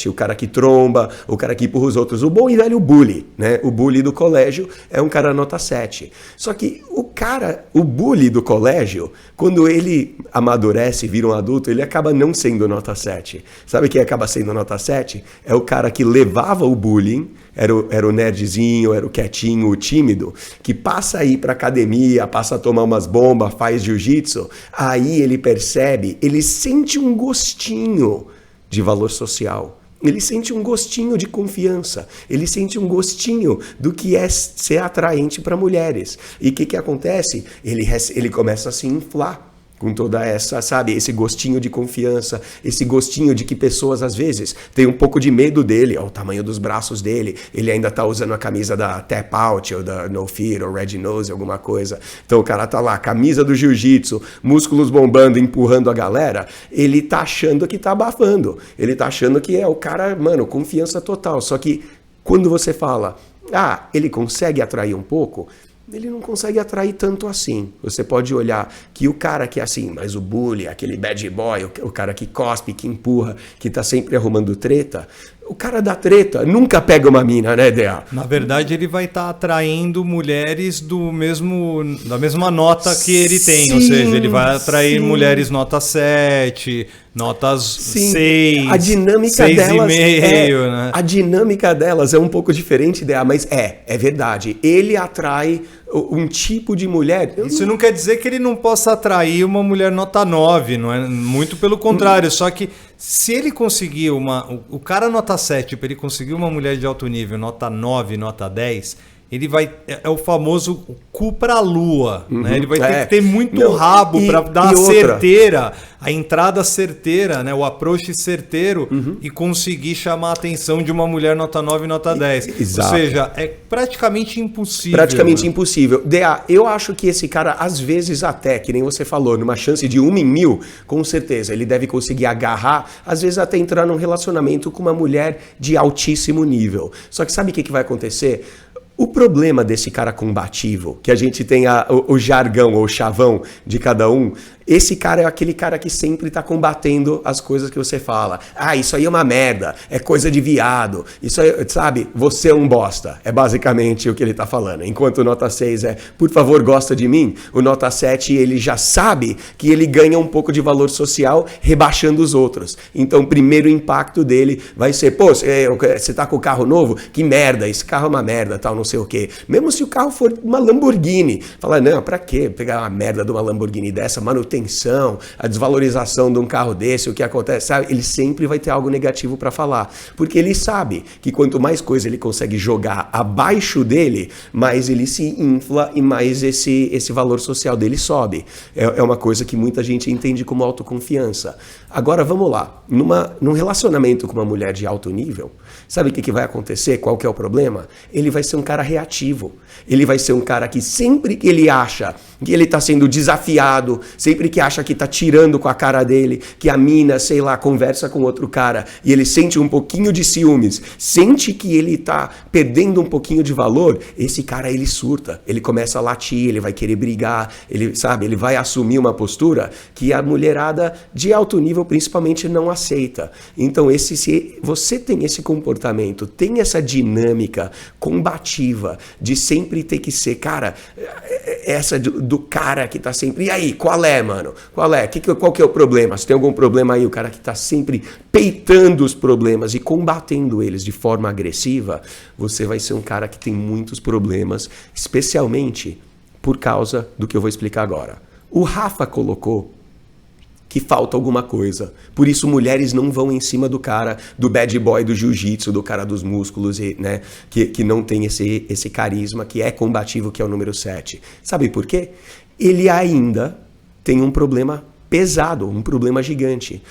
o cara que tromba, o cara que empurra os outros, o bom e velho bully, né? O bully do colégio é um cara nota 7. Só que o bully do colégio, quando ele amadurece e vira um adulto, ele acaba não sendo nota 7. Sabe quem acaba sendo nota 7? É o cara que levava o bullying, era o nerdzinho, era o quietinho, o tímido, que passa a ir pra academia, passa a tomar umas bombas, faz jiu-jitsu, aí ele percebe, ele sente um gostinho de valor social. ele sente um gostinho de confiança, ele sente um gostinho do que é ser atraente para mulheres. E o que acontece? Ele começa a se inflar com toda essa, sabe, esse gostinho de confiança, esse gostinho de que pessoas às vezes têm um pouco de medo dele, ó, o tamanho dos braços dele, ele ainda tá usando a camisa da Tap Out, ou da No Fear, ou Red Nose, alguma coisa. Então o cara tá lá, camisa do jiu-jitsu, músculos bombando, empurrando a galera, ele tá achando que tá abafando, ele tá achando que é o cara, mano, confiança total. Só que quando você fala, ele consegue atrair um pouco, ele não consegue atrair tanto assim. Você pode olhar que o cara que é assim, mas o bully, aquele bad boy, o cara que cospe, que empurra, que tá sempre arrumando treta, o cara da treta nunca pega uma mina, né, Dea? Na verdade, ele vai estar atraindo mulheres da mesma nota que ele tem. Ou seja, ele vai atrair mulheres nota 7, notas 6, a dinâmica 6,5, né? A dinâmica delas é um pouco diferente, Dea, mas é verdade. Ele atrai um tipo de mulher. Isso não quer dizer que ele não possa atrair uma mulher nota 9, não é? Muito pelo contrário, só que se ele conseguir o cara nota 7, para ele conseguir uma mulher de alto nível, nota 9, nota 10, ele vai, é o famoso cu pra lua, né? Ele vai ter que ter muito rabo para dar a certeira, a entrada certeira, né? O approach certeiro e conseguir chamar a atenção de uma mulher nota 9 e nota 10. Exato. Ou seja, é praticamente impossível. Praticamente impossível. Dea, eu acho que esse cara, às vezes até, que nem você falou, numa chance de 1 em 1000, com certeza, ele deve conseguir agarrar, às vezes até entrar num relacionamento com uma mulher de altíssimo nível. Só que sabe o que vai acontecer? O problema desse cara combativo, que a gente tem o jargão ou o chavão de cada um, esse cara é aquele cara que sempre tá combatendo as coisas que você fala. Isso aí é uma merda, é coisa de viado, isso aí, sabe, você é um bosta. É basicamente o que ele tá falando. Enquanto o nota 6 é, por favor, gosta de mim, o nota 7 ele já sabe que ele ganha um pouco de valor social rebaixando os outros. Então o primeiro impacto dele vai ser, pô, você tá com o carro novo? Que merda, esse carro é uma merda, tal, não sei o quê. Mesmo se o carro for uma Lamborghini, fala, não, pra quê pegar uma merda de uma Lamborghini dessa, manutenção, a desvalorização de um carro desse, o que acontece, sabe? Ele sempre vai ter algo negativo para falar, porque ele sabe que quanto mais coisa ele consegue jogar abaixo dele, mais ele se infla e mais esse valor social dele sobe. É uma coisa que muita gente entende como autoconfiança. Agora vamos lá, num relacionamento com uma mulher de alto nível, sabe o que vai acontecer? Qual que é o problema? Ele vai ser um cara reativo. Ele vai ser um cara que sempre que ele acha que ele está sendo desafiado, sempre que acha que está tirando com a cara dele, que a mina, sei lá, conversa com outro cara e ele sente um pouquinho de ciúmes, sente que ele está perdendo um pouquinho de valor, esse cara ele surta, ele começa a latir, ele vai querer brigar, ele vai assumir uma postura que a mulherada de alto nível principalmente não aceita. Então se você tem esse comportamento, tem essa dinâmica combativa de sempre ter que ser, cara, essa do cara que tá sempre, e aí, qual é, mano? Qual é? Qual que é o problema? Se tem algum problema aí, o cara que tá sempre peitando os problemas e combatendo eles de forma agressiva, você vai ser um cara que tem muitos problemas, especialmente por causa do que eu vou explicar agora. O Rafa colocou que falta alguma coisa. Por isso, mulheres não vão em cima do cara, do bad boy do jiu-jitsu, do cara dos músculos, né? Que não tem esse carisma, que é combativo, que é o número 7. Sabe por quê? Ele ainda tem um problema pesado, um problema gigante.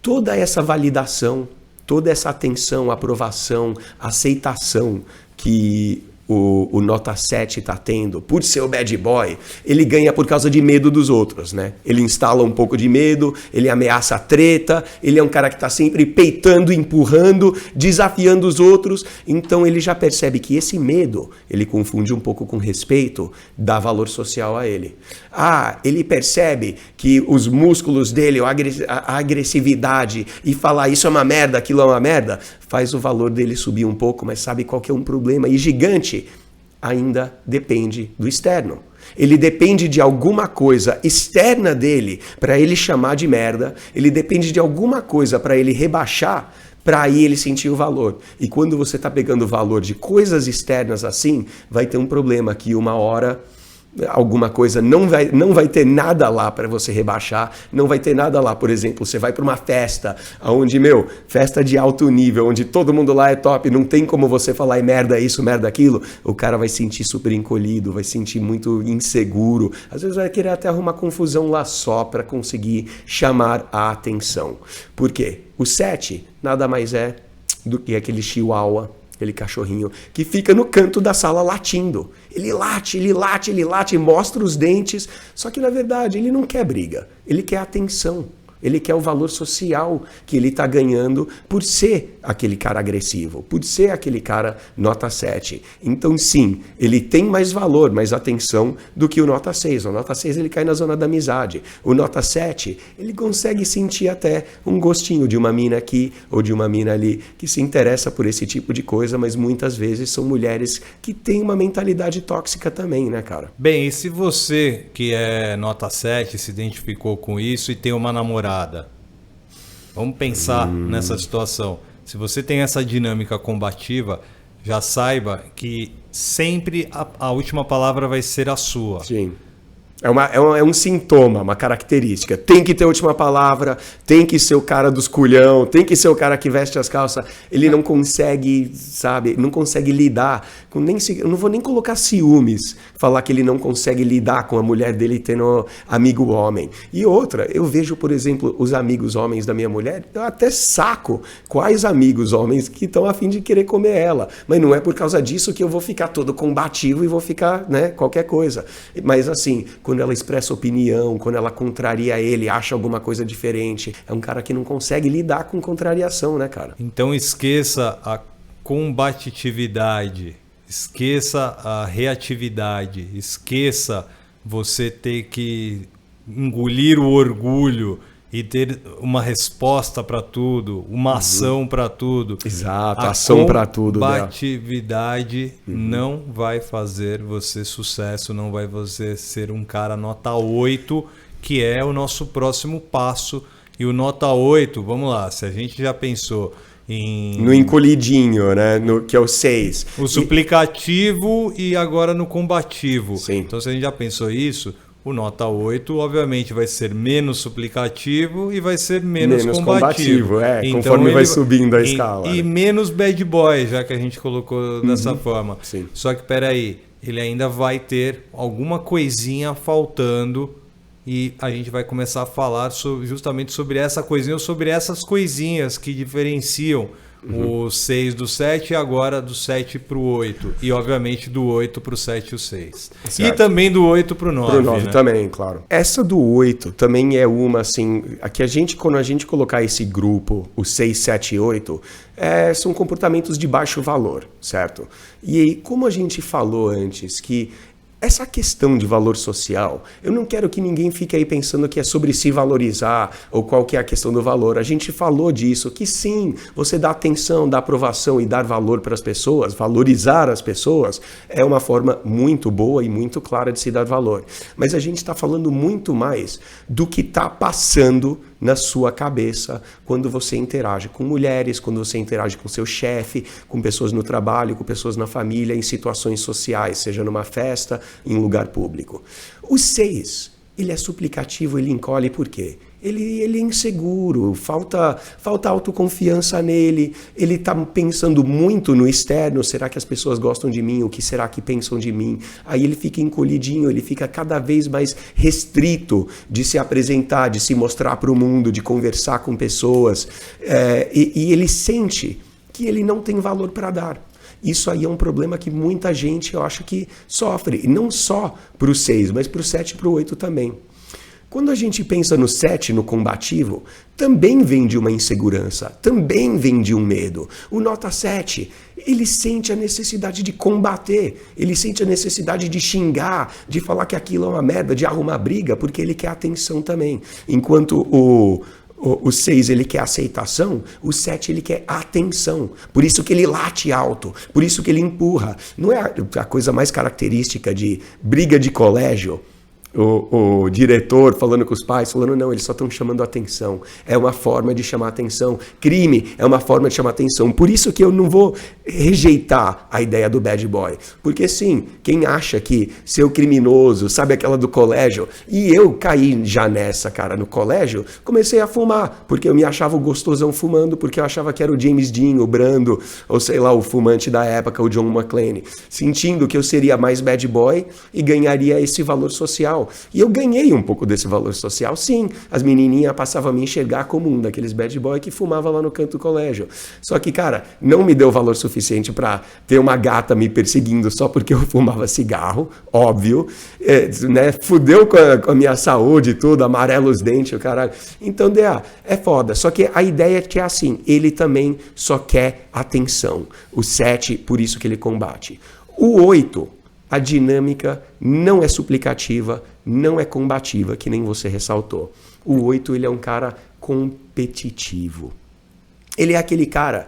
Toda essa validação, toda essa atenção, aprovação, aceitação que o nota 7 está tendo, por ser o bad boy, ele ganha por causa de medo dos outros, né? Ele instala um pouco de medo, ele ameaça a treta, ele é um cara que está sempre peitando, empurrando, desafiando os outros, então ele já percebe que esse medo, ele confunde um pouco com respeito, dá valor social a ele. Ele percebe que os músculos dele, a agressividade, e falar isso é uma merda, aquilo é uma merda, faz o valor dele subir um pouco, mas sabe qual que é um problema? E gigante, ainda depende do externo. Ele depende de alguma coisa externa dele para ele chamar de merda, ele depende de alguma coisa para ele rebaixar, para aí ele sentir o valor. E quando você está pegando o valor de coisas externas assim, vai ter um problema que uma hora alguma coisa, não vai ter nada lá para você rebaixar, não vai ter nada lá. Por exemplo, você vai para uma festa, onde, festa de alto nível, onde todo mundo lá é top, não tem como você falar merda isso, merda aquilo, o cara vai se sentir super encolhido, vai se sentir muito inseguro, às vezes vai querer até arrumar confusão lá só para conseguir chamar a atenção. Por quê? O 7 nada mais é do que aquele chihuahua, aquele cachorrinho que fica no canto da sala latindo. Ele late, mostra os dentes. Só que, na verdade, ele não quer briga. Ele quer atenção. Ele quer o valor social que ele está ganhando por ser aquele cara agressivo, por ser aquele cara nota 7. Então, sim, ele tem mais valor, mais atenção do que o nota 6. O nota 6 ele cai na zona da amizade. O nota 7, ele consegue sentir até um gostinho de uma mina aqui ou de uma mina ali que se interessa por esse tipo de coisa, mas muitas vezes são mulheres que têm uma mentalidade tóxica também, né, cara? Bem, e se você que é nota 7 se identificou com isso e tem uma namorada, vamos pensar nessa situação. Se você tem essa dinâmica combativa, já saiba que sempre a última palavra vai ser a sua. Sim. É um sintoma, uma característica. Tem que ter a última palavra, tem que ser o cara dos culhão, tem que ser o cara que veste as calças. Ele não consegue, sabe, não consegue lidar com eu não vou nem colocar ciúmes, falar que ele não consegue lidar com a mulher dele tendo amigo homem. E outra, eu vejo, por exemplo, os amigos homens da minha mulher, eu até saco quais amigos homens que estão a fim de querer comer ela. Mas não é por causa disso que eu vou ficar todo combativo e vou ficar, qualquer coisa. Mas assim, quando ela expressa opinião, quando ela contraria ele, acha alguma coisa diferente, é um cara que não consegue lidar com contrariação, né, cara? Então esqueça a combatividade, esqueça a reatividade, esqueça você ter que engolir o orgulho e ter uma resposta para tudo, uma ação para tudo. Exato, ação para tudo. A combatividade não vai fazer você sucesso, não vai você ser um cara nota 8, que é o nosso próximo passo. E o nota 8, vamos lá, se a gente já pensou no encolhidinho, né? Que é o 6. O suplicativo e agora no combativo. Sim. Então, se a gente já pensou isso, o nota 8, obviamente, vai ser menos suplicativo e vai ser menos combativo. Então, conforme vai subindo a escala. E menos bad boy, já que a gente colocou dessa forma. Sim. Só que, peraí, ele ainda vai ter alguma coisinha faltando e a gente vai começar a falar justamente sobre essa coisinha ou sobre essas coisinhas que diferenciam o 6 do 7 e agora do 7 para o 8. E, obviamente, do 8 para o 7 e o 6. Certo. E também do 8 para o 9. Para o 9 né? também, claro. Essa do 8 também é uma, assim... Quando a gente colocar esse grupo, o 6, 7 e 8, são comportamentos de baixo valor, certo? E aí, como a gente falou antes, que essa questão de valor social, eu não quero que ninguém fique aí pensando que é sobre se valorizar ou qual que é a questão do valor. A gente falou disso, que sim, você dá atenção, dá aprovação e dar valor para as pessoas, valorizar as pessoas, é uma forma muito boa e muito clara de se dar valor. Mas a gente está falando muito mais do que está passando na sua cabeça quando você interage com mulheres, quando você interage com seu chefe, com pessoas no trabalho, com pessoas na família, em situações sociais, seja numa festa, em um lugar público. O 6, ele é suplicativo, ele encolhe por quê? Ele é inseguro, falta autoconfiança nele, ele está pensando muito no externo, será que as pessoas gostam de mim, o que será que pensam de mim? Aí ele fica encolhidinho, ele fica cada vez mais restrito de se apresentar, de se mostrar para o mundo, de conversar com pessoas, e ele sente que ele não tem valor para dar. Isso aí é um problema que muita gente, eu acho que sofre, e não só para o 6, mas para o 7 e para o 8 também. Quando a gente pensa no 7, no combativo, também vem de uma insegurança, também vem de um medo. O nota 7, ele sente a necessidade de combater, ele sente a necessidade de xingar, de falar que aquilo é uma merda, de arrumar briga, porque ele quer atenção também. Enquanto o 6 ele quer aceitação, o 7 ele quer atenção. Por isso que ele late alto, por isso que ele empurra. Não é a coisa mais característica de briga de colégio? o diretor falando com os pais, falando, não, eles só estão chamando atenção. É uma forma de chamar atenção. Crime é uma forma de chamar atenção. Por isso que eu não vou rejeitar a ideia do bad boy. Porque sim, quem acha que ser o criminoso, sabe aquela do colégio? E eu caí já nessa, cara, no colégio, comecei a fumar, porque eu me achava o gostosão fumando, porque eu achava que era o James Dean, o Brando, ou sei lá, o fumante da época, o John McClane. Sentindo que eu seria mais bad boy e ganharia esse valor social. E eu ganhei um pouco desse valor social, sim. As menininhas passavam a me enxergar como um daqueles bad boy que fumava lá no canto do colégio. Só que, cara, não me deu valor suficiente para ter uma gata me perseguindo só porque eu fumava cigarro, óbvio. Né? Fudeu com a minha saúde e tudo, amarelo os dentes, o caralho. Então, DA, é foda. Só que a ideia é que é assim, ele também só quer atenção. O 7, por isso que ele combate. O 8... a dinâmica não é suplicativa, não é combativa, que nem você ressaltou. O 8, ele é um cara competitivo. Ele é aquele cara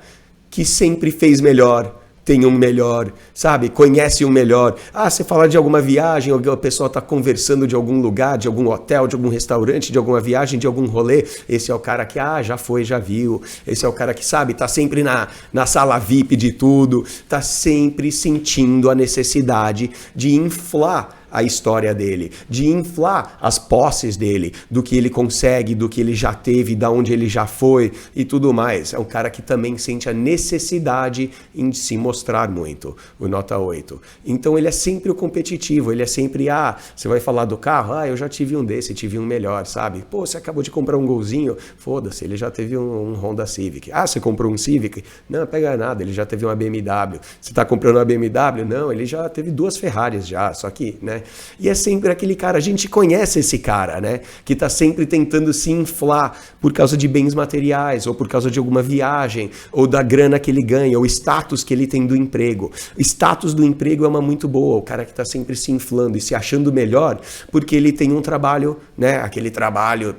que sempre fez melhor, tem um melhor, sabe? Conhece um melhor. Ah, você fala de alguma viagem, a pessoa está conversando de algum lugar, de algum hotel, de algum restaurante, de alguma viagem, de algum rolê. Esse é o cara que, já foi, já viu. Esse é o cara que, sabe, tá sempre na sala VIP de tudo, tá sempre sentindo a necessidade de inflar a história dele, de inflar as posses dele, do que ele consegue, do que ele já teve, da onde ele já foi e tudo mais. É um cara que também sente a necessidade em se mostrar muito, o nota 8. Então ele é sempre o competitivo, ele é sempre, você vai falar do carro? Eu já tive um desse, tive um melhor, sabe? Pô, você acabou de comprar um Golzinho? Foda-se, ele já teve um Honda Civic. Você comprou um Civic? Não, pega nada, ele já teve uma BMW. Você tá comprando uma BMW? Não, ele já teve 2 Ferraris já, só que, né? E é sempre aquele cara, a gente conhece esse cara, né? Que tá sempre tentando se inflar por causa de bens materiais, ou por causa de alguma viagem, ou da grana que ele ganha, ou status que ele tem do emprego. O status do emprego é uma muito boa, o cara que tá sempre se inflando e se achando melhor, porque ele tem um trabalho, né? Aquele trabalho,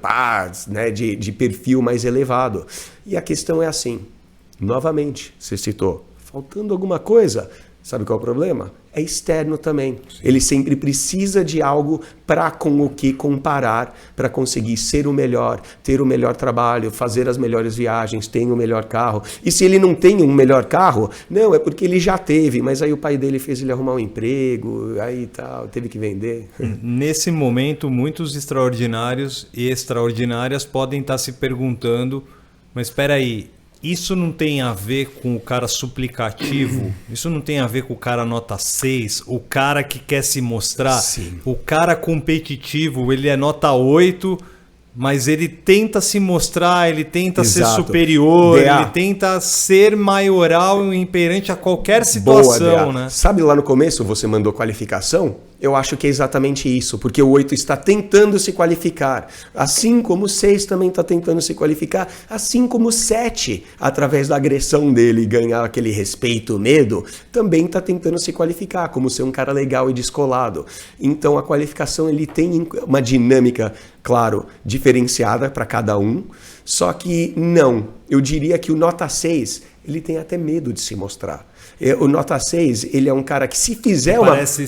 né? de perfil mais elevado. E a questão é assim, novamente, você citou, faltando alguma coisa, sabe qual é o problema? É externo também. Sim. Ele sempre precisa de algo para com o que comparar, para conseguir ser o melhor, ter o melhor trabalho, fazer as melhores viagens, ter o melhor carro. E se ele não tem um melhor carro, não, é porque ele já teve, mas aí o pai dele fez ele arrumar um emprego, aí tal, teve que vender. Nesse momento, muitos extraordinários e extraordinárias podem estar se perguntando, mas espera aí, isso não tem a ver com o cara suplicativo? Isso não tem a ver com o cara nota 6? O cara que quer se mostrar? Sim. O cara competitivo, ele é nota 8, mas ele tenta se mostrar, ele tenta ser superior, ele tenta ser maioral e imperante a qualquer situação. Boa, né? Sabe lá no começo você mandou qualificação? Eu acho que é exatamente isso, porque o 8 está tentando se qualificar, assim como o 6 também está tentando se qualificar, assim como o 7, através da agressão dele ganhar aquele respeito, medo, também está tentando se qualificar, como ser um cara legal e descolado. Então a qualificação ele tem uma dinâmica, claro, diferenciada para cada um, só que não, eu diria que o nota 6, ele tem até medo de se mostrar. O nota 6, ele é um cara que se fizer Parece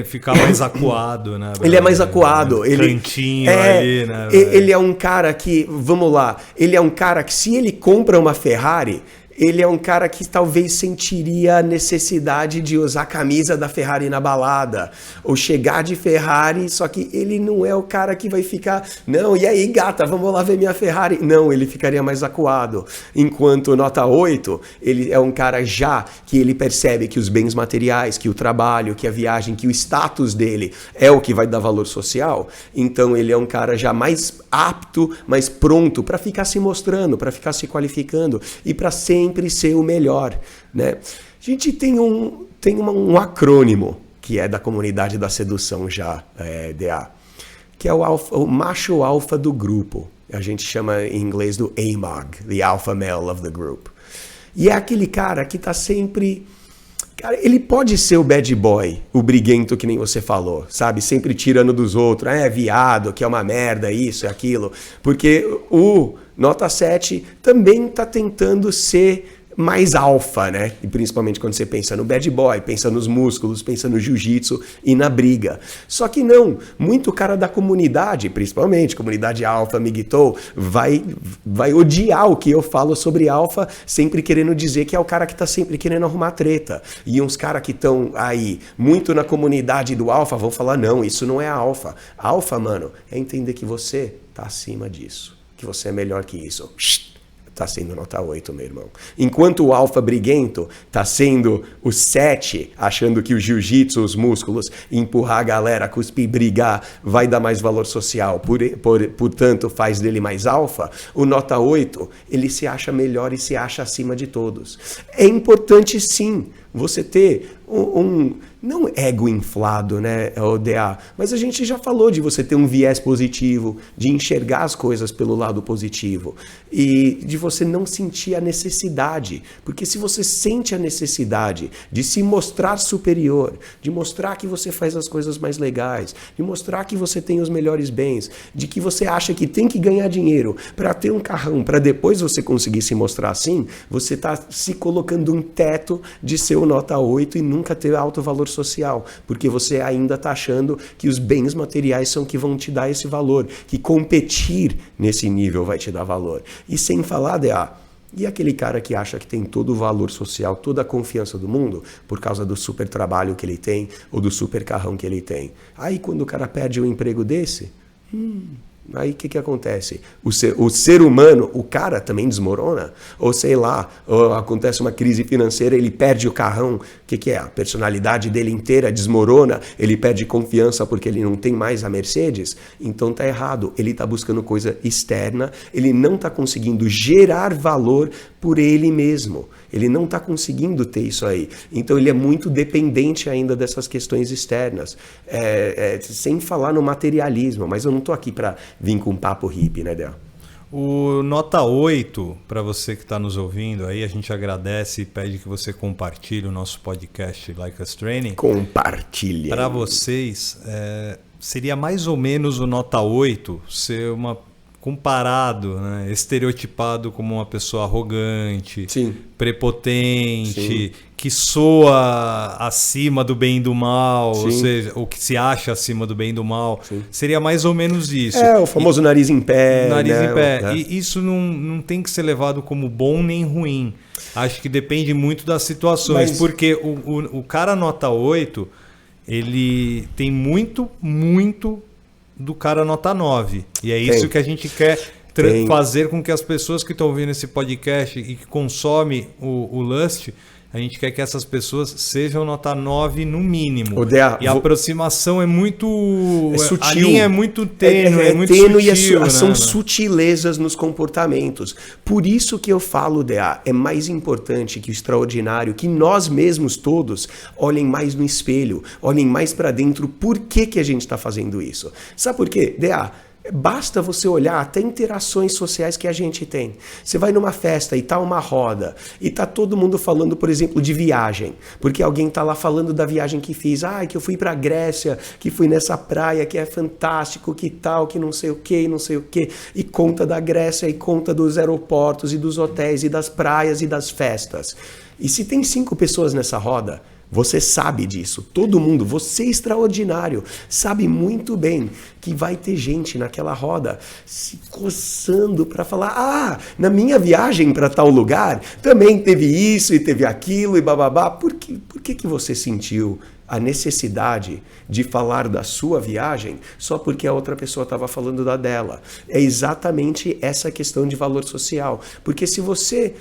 ficar mais acuado, né? Ele é mais acuado. Cantinho aí, né? Ele é um cara que, vamos lá, ele é um cara que se ele compra uma Ferrari, ele é um cara que talvez sentiria a necessidade de usar a camisa da Ferrari na balada, ou chegar de Ferrari, só que ele não é o cara que vai ficar, não, e aí gata, vamos lá ver minha Ferrari. Não, ele ficaria mais acuado. Enquanto o nota 8, ele é um cara já que ele percebe que os bens materiais, que o trabalho, que a viagem, que o status dele é o que vai dar valor social, então ele é um cara já mais apto, mais pronto para ficar se mostrando, para ficar se qualificando e para sempre ser o melhor, né? A gente tem um acrônimo que é da comunidade da sedução já, DA, que é o macho alfa do grupo. A gente chama em inglês do AMOG, the alpha male of the group. E é aquele cara que tá sempre... Cara, ele pode ser o bad boy, o briguento que nem você falou, sabe? Sempre tirando dos outros, viado, que é uma merda, isso, aquilo. Porque o nota 7 também tá tentando ser mais alfa, né? E principalmente quando você pensa no bad boy, pensa nos músculos, pensa no jiu-jitsu e na briga. Só que não, muito cara da comunidade, principalmente comunidade alfa, Miguel, vai odiar o que eu falo sobre alfa, sempre querendo dizer que é o cara que tá sempre querendo arrumar treta. E uns caras que estão aí muito na comunidade do alfa vão falar, não, isso não é alfa. Alfa, mano, é entender que você tá acima disso, que você é melhor que isso. Tá sendo nota 8, meu irmão. Enquanto o alfa briguento tá sendo o 7, achando que o jiu-jitsu, os músculos, empurrar a galera, cuspir, brigar, vai dar mais valor social, portanto faz dele mais alfa, o nota 8, ele se acha melhor e se acha acima de todos. É importante sim você ter não ego inflado, né, ODA, mas a gente já falou de você ter um viés positivo, de enxergar as coisas pelo lado positivo e de você não sentir a necessidade, porque se você sente a necessidade de se mostrar superior, de mostrar que você faz as coisas mais legais, de mostrar que você tem os melhores bens, de que você acha que tem que ganhar dinheiro para ter um carrão, para depois você conseguir se mostrar assim, você está se colocando um teto de ser o nota 8 e nunca ter alto valor social, porque você ainda está achando que os bens materiais são que vão te dar esse valor, que competir nesse nível vai te dar valor. E sem falar, e aquele cara que acha que tem todo o valor social, toda a confiança do mundo, por causa do super trabalho que ele tem, ou do super carrão que ele tem. Aí quando o cara perde um emprego desse, aí o que acontece? O ser humano, o cara também desmorona? Ou sei lá, ou acontece uma crise financeira, ele perde o carrão, o que é? A personalidade dele inteira desmorona, ele perde confiança porque ele não tem mais a Mercedes? Então tá errado, ele está buscando coisa externa, ele não está conseguindo gerar valor por ele mesmo. Ele não está conseguindo ter isso aí. Então ele é muito dependente ainda dessas questões externas. Sem falar no materialismo, mas eu não estou aqui para vir com um papo hippie, né, Del? O nota 8, para você que está nos ouvindo aí, a gente agradece e pede que você compartilhe o nosso podcast Like Us Training. Compartilhe. Para vocês, seria mais ou menos o nota 8 ser comparado, né, estereotipado como uma pessoa arrogante, sim, prepotente, sim, que soa acima do bem e do mal, sim, ou seja, ou que se acha acima do bem e do mal. Sim. Seria mais ou menos isso. O famoso nariz em pé. Nariz né? em pé. E isso não tem que ser levado como bom nem ruim. Acho que depende muito das situações, porque o cara nota 8, ele tem muito do cara nota 9. E é isso que a gente quer fazer com que as pessoas que estão ouvindo esse podcast e que consomem o Lust, a gente quer que essas pessoas sejam nota 9 no mínimo. A aproximação é muito... sutil. A linha é muito tênue, é muito tênue sutil. E são sutilezas nos comportamentos. Por isso que eu falo, DA, é mais importante que o extraordinário, que nós mesmos todos olhem mais no espelho, olhem mais para dentro. Por que a gente está fazendo isso? Sabe por quê, DA? Basta você olhar até interações sociais que a gente tem. Você vai numa festa e tá uma roda e tá todo mundo falando, por exemplo, de viagem, porque alguém tá lá falando da viagem que fiz, que eu fui pra Grécia, que fui nessa praia, que é fantástico, que tal, que não sei o que, não sei o que, e conta da Grécia e conta dos aeroportos e dos hotéis e das praias e das festas. E se tem 5 pessoas nessa roda, você sabe disso, todo mundo, você é extraordinário, sabe muito bem que vai ter gente naquela roda se coçando para falar, na minha viagem para tal lugar também teve isso e teve aquilo e bababá. Por que você sentiu a necessidade de falar da sua viagem só porque a outra pessoa estava falando da dela? É exatamente essa questão de valor social, porque se você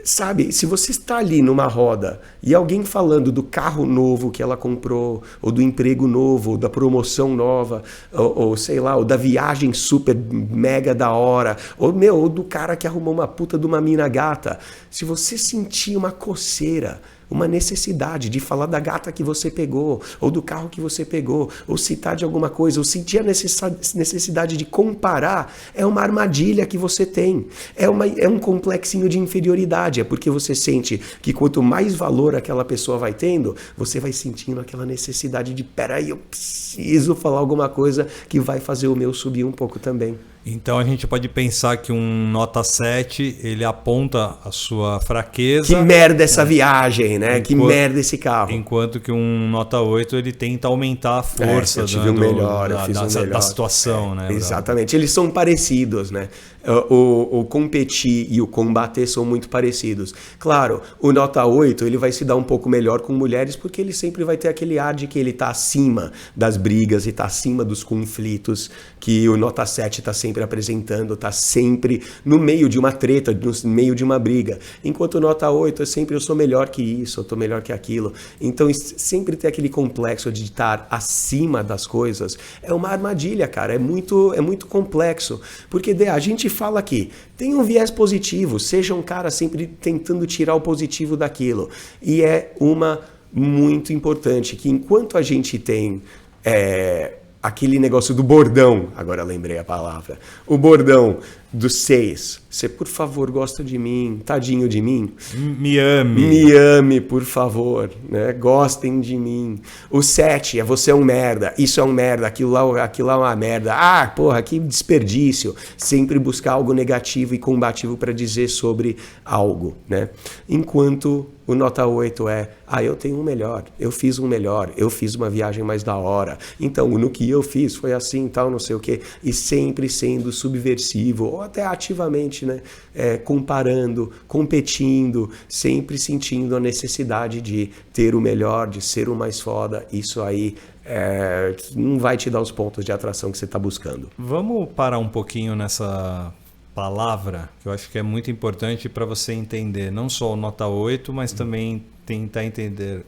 está ali numa roda e alguém falando do carro novo que ela comprou, ou do emprego novo, ou da promoção nova, ou sei lá, ou da viagem super mega da hora, ou do cara que arrumou uma puta de uma mina gata, se você sentir uma coceira, uma necessidade de falar da gata que você pegou, ou do carro que você pegou, ou citar de alguma coisa, ou sentir a necessidade de comparar, é uma armadilha que você tem. É um complexinho de inferioridade, é porque você sente que quanto mais valor aquela pessoa vai tendo, você vai sentindo aquela necessidade de, peraí, eu preciso falar alguma coisa que vai fazer o meu subir um pouco também. Então a gente pode pensar que um nota 7, ele aponta a sua fraqueza. Que merda essa viagem, né? Que merda esse carro. Enquanto que um nota 8, ele tenta aumentar a força da situação, né? Exatamente. Eles são parecidos, né? O competir e o combater são muito parecidos. Claro, o nota 8, ele vai se dar um pouco melhor com mulheres porque ele sempre vai ter aquele ar de que ele está acima das brigas e está acima dos conflitos que o nota 7 está sempre apresentando, está sempre no meio de uma treta, no meio de uma briga. Enquanto o nota 8 é sempre eu sou melhor que isso, eu estou melhor que aquilo. Então sempre ter aquele complexo de estar acima das coisas é uma armadilha, cara. É muito complexo. Porque a gente fala aqui, tem um viés positivo, seja um cara sempre tentando tirar o positivo daquilo. E é muito importante que enquanto a gente tem aquele negócio do bordão, agora lembrei a palavra, o bordão dos 6, você por favor gosta de mim, tadinho de mim, me ame, por favor, né? Gostem de mim. O 7 é você é um merda, isso é um merda, aquilo lá é uma merda, porra, que desperdício, sempre buscar algo negativo e combativo para dizer sobre algo, né? Enquanto o nota 8 eu tenho um melhor, eu fiz um melhor, eu fiz uma viagem mais da hora, então no que eu fiz foi assim, tal, não sei o quê, e sempre sendo subversivo, ou até ativamente, né? Comparando, competindo, sempre sentindo a necessidade de ter o melhor, de ser o mais foda, isso aí não vai te dar os pontos de atração que você está buscando. Vamos parar um pouquinho nessa palavra, que eu acho que é muito importante para você entender não só o nota 8, mas também tentar entender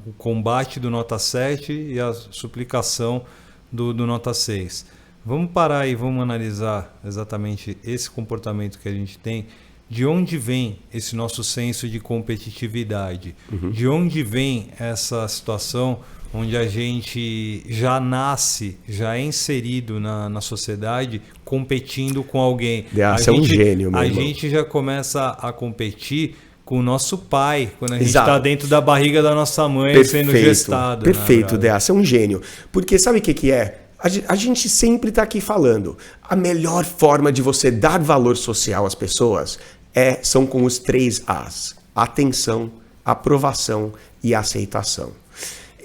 o combate do nota 7 e a suplicação do nota 6. Vamos parar e vamos analisar exatamente esse comportamento que a gente tem, de onde vem esse nosso senso de competitividade, de onde vem essa situação onde a gente já nasce, já é inserido na sociedade, competindo com alguém. Você é um gênio, meu irmão. A gente já começa a competir com o nosso pai, quando a gente está dentro da barriga da nossa mãe, sendo gestado. Perfeito, Dea, você é um gênio. Porque sabe o que é? A gente sempre está aqui falando, a melhor forma de você dar valor social às pessoas são com os 3 As: atenção, aprovação e aceitação.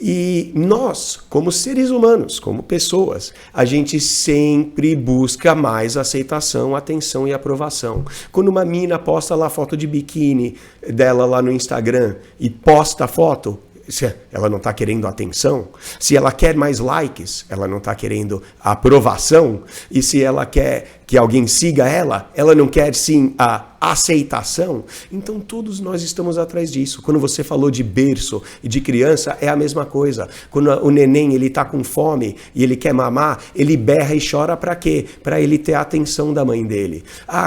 E nós, como seres humanos, como pessoas, a gente sempre busca mais aceitação, atenção e aprovação. Quando uma mina posta lá foto de biquíni dela lá no Instagram e posta a foto, se ela não está querendo atenção, se ela quer mais likes, ela não está querendo aprovação, e se ela quer que alguém siga ela não quer sim a aceitação. Então todos nós estamos atrás disso. Quando você falou de berço e de criança, é a mesma coisa. Quando o neném ele está com fome e ele quer mamar, ele berra e chora para quê? Para ele ter a atenção da mãe dele.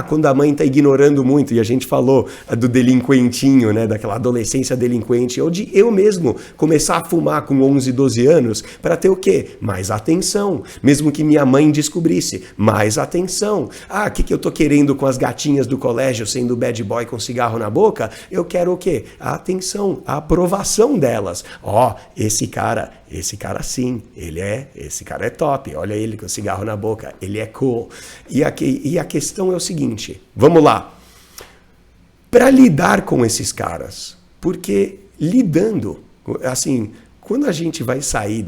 Quando a mãe está ignorando muito, e a gente falou do delinquentinho, né? Daquela adolescência delinquente, ou de eu mesmo começar a fumar com 11, 12 anos para ter o quê? Mais atenção. Mesmo que minha mãe descobrisse, mais atenção. O que eu tô querendo com as gatinhas do colégio sendo bad boy com cigarro na boca? Eu quero o quê? A atenção, a aprovação delas. Esse cara sim, esse cara é top. Olha ele com o cigarro na boca, ele é cool. E a questão é o seguinte, vamos lá. Para lidar com esses caras, porque lidando, assim, quando a gente vai sair,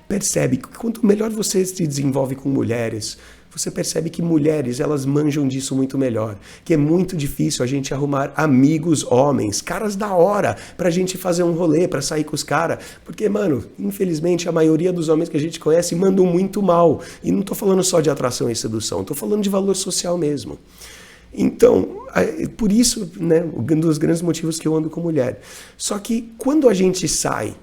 percebe que quanto melhor você se desenvolve com mulheres, você percebe que mulheres, elas manjam disso muito melhor. Que é muito difícil a gente arrumar amigos homens, caras da hora, pra gente fazer um rolê, pra sair com os caras. Porque, mano, infelizmente, a maioria dos homens que a gente conhece mandam muito mal. E não tô falando só de atração e sedução, tô falando de valor social mesmo. Então, por isso, né, um dos grandes motivos que eu ando com mulher. Só que quando a gente sai,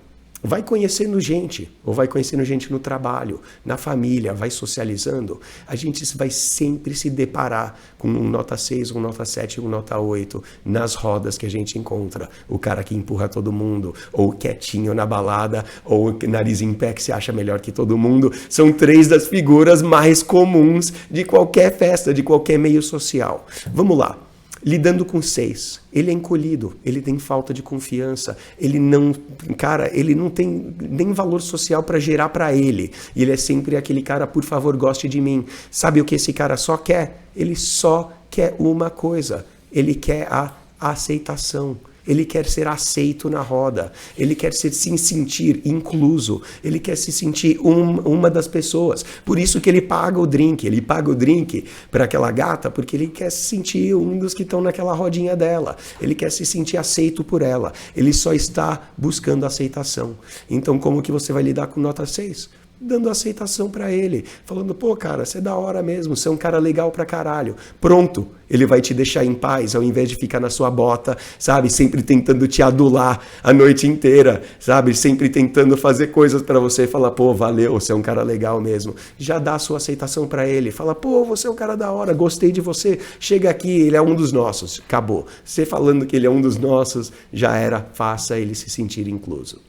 vai conhecendo gente, ou vai conhecendo gente no trabalho, na família, vai socializando, a gente vai sempre se deparar com um nota 6, um nota 7, um nota 8 nas rodas que a gente encontra. O cara que empurra todo mundo, ou quietinho na balada, ou nariz em pé que se acha melhor que todo mundo. São 3 das figuras mais comuns de qualquer festa, de qualquer meio social. Vamos lá. lidando com 6, ele é encolhido, ele tem falta de confiança, ele não tem nem valor social para gerar para ele. E ele é sempre aquele cara, por favor, goste de mim. Sabe o que esse cara só quer? Ele só quer uma coisa, ele quer a aceitação. Ele quer ser aceito na roda, ele quer se sentir incluso, ele quer se sentir uma das pessoas. Por isso que ele paga o drink para aquela gata, porque ele quer se sentir um dos que estão naquela rodinha dela. Ele quer se sentir aceito por ela, ele só está buscando aceitação. Então como que você vai lidar com nota 6? Dando aceitação pra ele, falando, pô, cara, você é da hora mesmo, você é um cara legal pra caralho. Pronto, ele vai te deixar em paz, ao invés de ficar na sua bota, sabe, sempre tentando te adular a noite inteira, sabe, sempre tentando fazer coisas pra você, falar, pô, valeu, você é um cara legal mesmo. Já dá a sua aceitação pra ele, fala, pô, você é um cara da hora, gostei de você, chega aqui, ele é um dos nossos, acabou. Você falando que ele é um dos nossos, já era, faça ele se sentir incluso.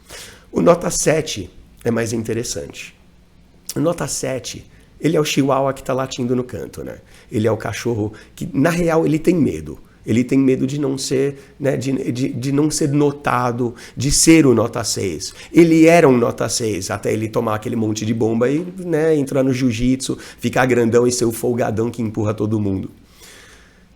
O nota 7 é mais interessante. Nota 7, ele é o chihuahua que está latindo no canto, né? Ele é o cachorro que, na real, ele tem medo. Ele tem medo de não ser, né, de não ser notado, de ser o nota 6. Ele era um nota 6, até ele tomar aquele monte de bomba e, né, entrar no jiu-jitsu, ficar grandão e ser o folgadão que empurra todo mundo.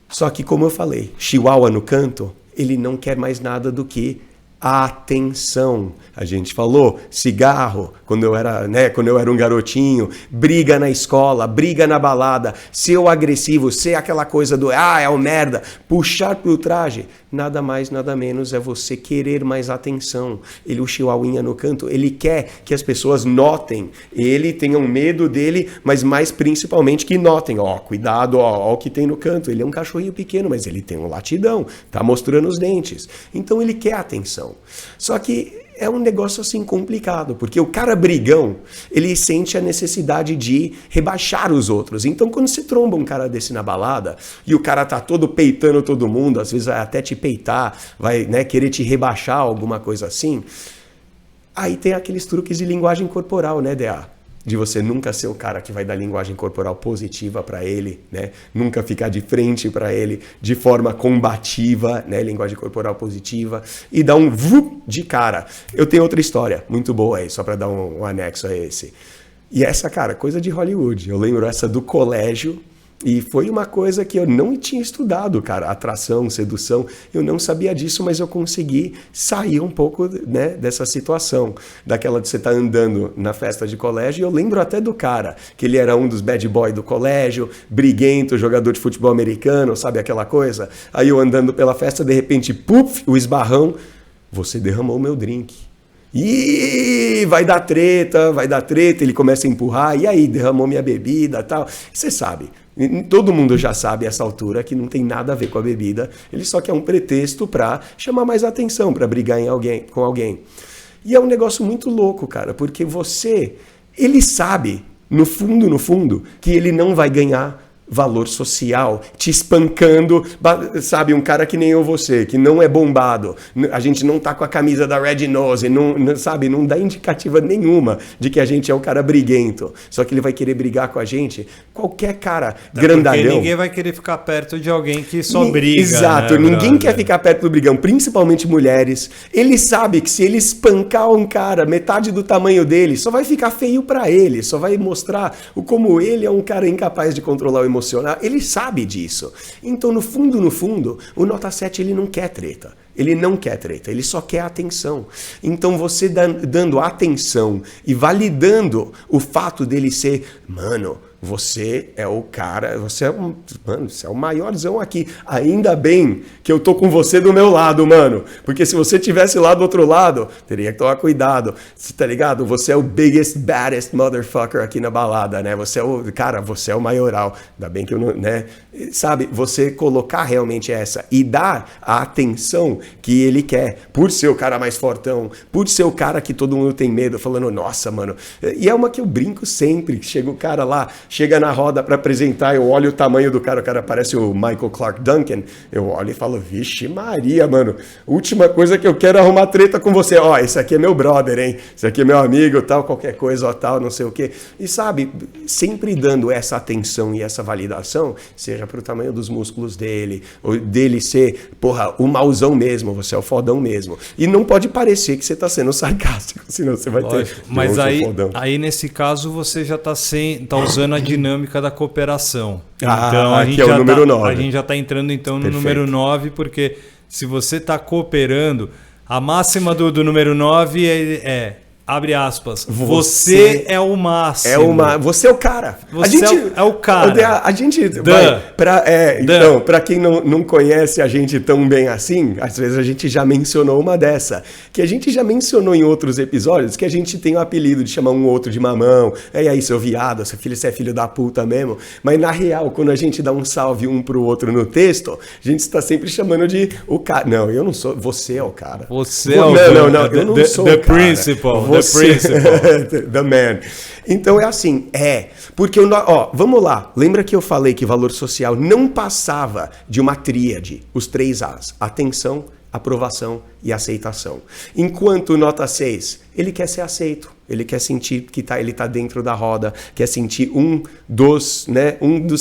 Só que, como eu falei, chihuahua no canto, ele não quer mais nada do que atenção. A gente falou cigarro quando eu era um garotinho, briga na escola, briga na balada, ser o agressivo, ser aquela coisa do é o merda, puxar pro traje, nada mais, nada menos é você querer mais atenção. Ele, o chihuahuinha no canto, ele quer que as pessoas notem, ele tenham medo dele, mas mais principalmente que notem, cuidado, ó o que tem no canto. Ele é um cachorrinho pequeno, mas ele tem um latidão, tá mostrando os dentes. Então ele quer atenção. Só que é um negócio assim complicado, porque o cara brigão, ele sente a necessidade de rebaixar os outros. Então quando você tromba um cara desse na balada, e o cara tá todo peitando todo mundo, às vezes vai até te peitar, vai, né, querer te rebaixar, alguma coisa assim, aí tem aqueles truques de linguagem corporal, né, DA? De você nunca ser o cara que vai dar linguagem corporal positiva para ele, né? Nunca ficar de frente para ele de forma combativa, né? Linguagem corporal positiva, e dar um vup de cara. Eu tenho outra história muito boa aí, só para dar um anexo a esse. E essa, cara, coisa de Hollywood. Eu lembro essa do colégio. E foi uma coisa que eu não tinha estudado, cara, atração, sedução, eu não sabia disso, mas eu consegui sair um pouco, né, dessa situação, daquela de você estar andando na festa de colégio, e eu lembro até do cara, que ele era um dos bad boy do colégio, briguento, jogador de futebol americano, sabe aquela coisa? Aí eu andando pela festa, de repente, puf, o esbarrão, você derramou o meu drink. E vai dar treta, ele começa a empurrar, e aí, derramou minha bebida e tal. Você sabe, todo mundo já sabe a essa altura que não tem nada a ver com a bebida, ele só quer um pretexto para chamar mais atenção, para brigar com alguém. E é um negócio muito louco, cara, porque ele sabe, no fundo, que ele não vai ganhar valor social, te espancando, sabe, um cara que nem eu, você, que não é bombado, a gente não tá com a camisa da Red Nose, não dá indicativa nenhuma de que a gente é um cara briguento, só que ele vai querer brigar com a gente, qualquer cara grandalhão. Porque ninguém vai querer ficar perto de alguém que só briga. Exato, né, ninguém quer ficar perto do brigão, principalmente mulheres. Ele sabe que se ele espancar um cara metade do tamanho dele, só vai ficar feio pra ele, só vai mostrar como ele é um cara incapaz de controlar o emocional. Ele sabe disso. Então, no fundo, o nota 7 ele não quer treta. Ele não quer treta, ele só quer atenção. Então, você dando atenção e validando o fato dele ser, mano, você é o cara, você é o maiorzão aqui. Ainda bem que eu tô com você do meu lado, mano. Porque se você tivesse lá do outro lado, teria que tomar cuidado. Você tá ligado? Você é o biggest, baddest motherfucker aqui na balada, né? Você é o maioral. Ainda bem que eu não, né? Sabe, você colocar realmente essa e dar a atenção que ele quer, por ser o cara mais fortão, por ser o cara que todo mundo tem medo, falando, nossa, mano. E é uma que eu brinco sempre, chega o cara lá, chega na roda pra apresentar, eu olho o tamanho do cara, o cara parece o Michael Clark Duncan, eu olho e falo, vixe Maria, mano, última coisa que eu quero é arrumar treta com você, ó, esse aqui é meu brother, hein, esse aqui é meu amigo, tal, qualquer coisa, ó, tal, não sei o quê. E sabe, sempre dando essa atenção e essa validação, seja pro tamanho dos músculos dele, ou dele ser, porra, o mauzão mesmo, você é o fodão mesmo. E não pode parecer que você tá sendo sarcástico, senão você vai ter... Mas aí nesse caso você já tá usando a dinâmica da cooperação. Então a gente que é o número 9. A gente já tá entrando então no número 9, porque se você tá cooperando, a máxima do número 9 abre aspas, você é o máximo. Você é o cara. Você é o cara. A gente vai então, para quem não conhece a gente tão bem assim, às vezes a gente já mencionou uma dessa, que a gente já mencionou em outros episódios, que a gente tem o apelido de chamar um outro de mamão, e aí seu viado, seu filho, você é filho da puta mesmo, mas na real, quando a gente dá um salve um pro outro no texto, a gente está sempre chamando de o cara. Não, eu não sou, você é o cara. Você é o cara. Não, eu não sou o cara. Principal. The man. Então é assim, porque vamos lá, lembra que eu falei que valor social não passava de uma tríade, os 3 As, atenção, aprovação e aceitação. Enquanto nota 6, ele quer ser aceito, ele quer sentir que ele tá dentro da roda, quer sentir um dos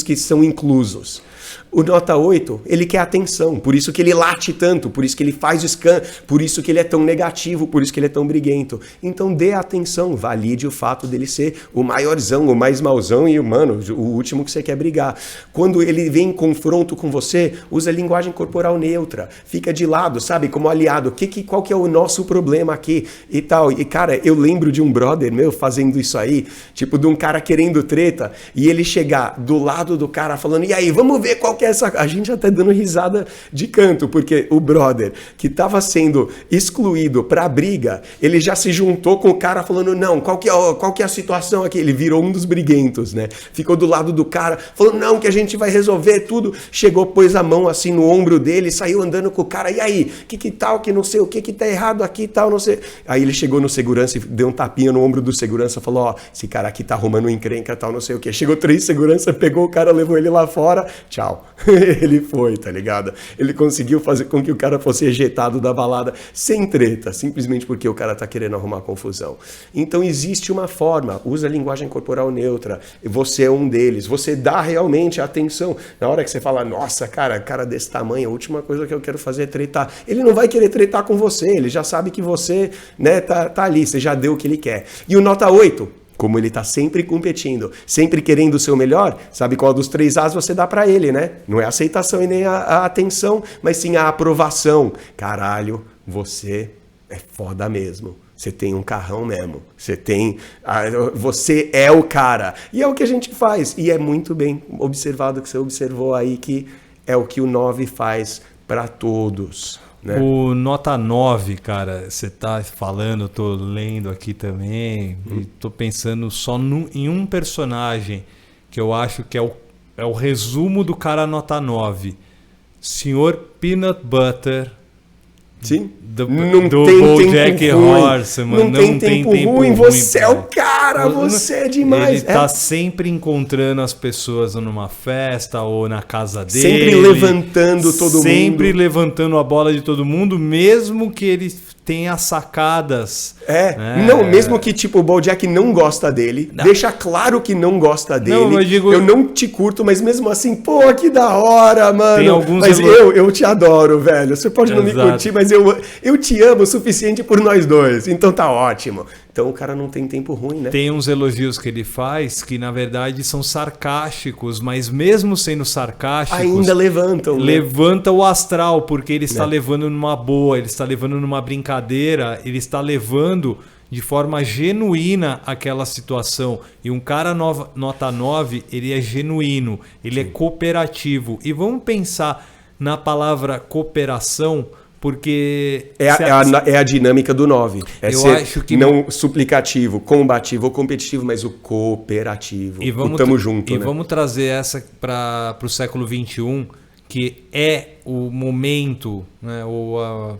que são inclusos. O nota 8, ele quer atenção, por isso que ele late tanto, por isso que ele faz o scan, por isso que ele é tão negativo, por isso que ele é tão briguento. Então dê atenção, valide o fato dele ser o maiorzão, o mais mauzão e, mano, o último que você quer brigar. Quando ele vem em confronto com você, usa linguagem corporal neutra, fica de lado, sabe, como aliado, qual que é o nosso problema aqui e tal. E cara, eu lembro de um brother meu fazendo isso aí, tipo de um cara querendo treta, e ele chegar do lado do cara falando, e aí, vamos ver qual que é essa... A gente já tá dando risada de canto, porque o brother que tava sendo excluído pra briga, ele já se juntou com o cara falando, não, qual que é a situação aqui? Ele virou um dos briguentos, né? Ficou do lado do cara, falou, não, que a gente vai resolver tudo. Chegou, pôs a mão assim no ombro dele, saiu andando com o cara, e aí? Que tal, que não sei o que tá errado aqui e tal, não sei... Aí ele chegou no segurança e deu um tapinha no ombro do segurança, falou, ó, esse cara aqui tá arrumando encrenca, tal, não sei o que. Chegou 3 segurança, pegou o cara, levou ele lá fora, tchau. Ele foi, tá ligado? Ele conseguiu fazer com que o cara fosse ejetado da balada sem treta, simplesmente porque o cara tá querendo arrumar confusão. Então existe uma forma, usa a linguagem corporal neutra, você é um deles, você dá realmente atenção. Na hora que você fala, nossa, cara desse tamanho, a última coisa que eu quero fazer é tretar. Ele não vai querer tretar com você, ele já sabe que você, né, tá ali, você já deu o que ele quer. E o nota 8, como ele tá sempre competindo, sempre querendo o seu melhor, sabe qual dos 3 As você dá pra ele, né? Não é a aceitação e nem a atenção, mas sim a aprovação. Caralho, você é foda mesmo. Você tem um carrão mesmo. Você é o cara. E é o que a gente faz. E é muito bem observado que você observou aí que é o que o 9 faz pra todos. Né? O nota 9, cara, você tá falando, eu tô lendo aqui também, e tô pensando só em um personagem que eu acho que é o resumo do cara nota 9. Senhor Peanut Butter. Sim. Do BoJack Horseman. Não tem tempo ruim. Você é o cara, você é demais. Ele tá sempre encontrando as pessoas numa festa ou na casa dele. Sempre levantando todo mundo. Sempre levantando a bola de todo mundo, mesmo que ele tenha sacadas. Mesmo que tipo o BoJack não gosta dele, deixa claro que não gosta dele. Não, eu não te curto, mas mesmo assim, pô, que da hora, mano. Mas eu te adoro, velho. Você pode não me curtir, mas eu te amo o suficiente por nós dois. Então tá ótimo. Então o cara não tem tempo ruim, né? Tem uns elogios que ele faz que na verdade são sarcásticos, mas mesmo sendo sarcásticos... Ainda levantam. Levanta o astral, porque ele está levando numa boa, ele está levando numa brincadeira, ele está levando de forma genuína aquela situação. E um cara nota 9, ele é genuíno, ele é cooperativo. E vamos pensar na palavra cooperação... Porque... É a dinâmica do 9. Acho que não suplicativo, combativo ou competitivo, mas o cooperativo. E vamos tamo junto, e né? vamos trazer essa para o século XXI, que é o momento, né, ou a,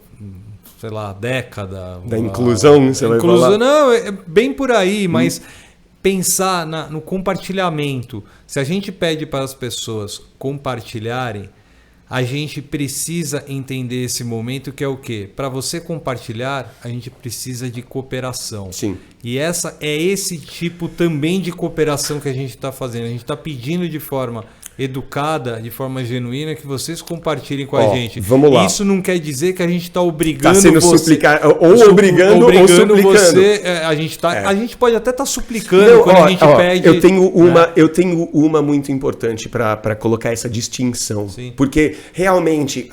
sei lá, a década... Da inclusão, você vai falar? Não, é bem por aí, mas pensar no compartilhamento. Se a gente pede para as pessoas compartilharem, a gente precisa entender esse momento que é o quê? Para você compartilhar, a gente precisa de cooperação. Sim. E é esse tipo também de cooperação que a gente está fazendo. A gente está pedindo de forma educada, de forma genuína, que vocês compartilhem com a gente. Vamos lá. Isso não quer dizer que a gente está obrigando você... Está sendo suplicar, ou obrigando ou suplicando. Você, a gente pode até estar suplicando quando a gente pede... Eu tenho uma muito importante para colocar essa distinção. Sim. Porque realmente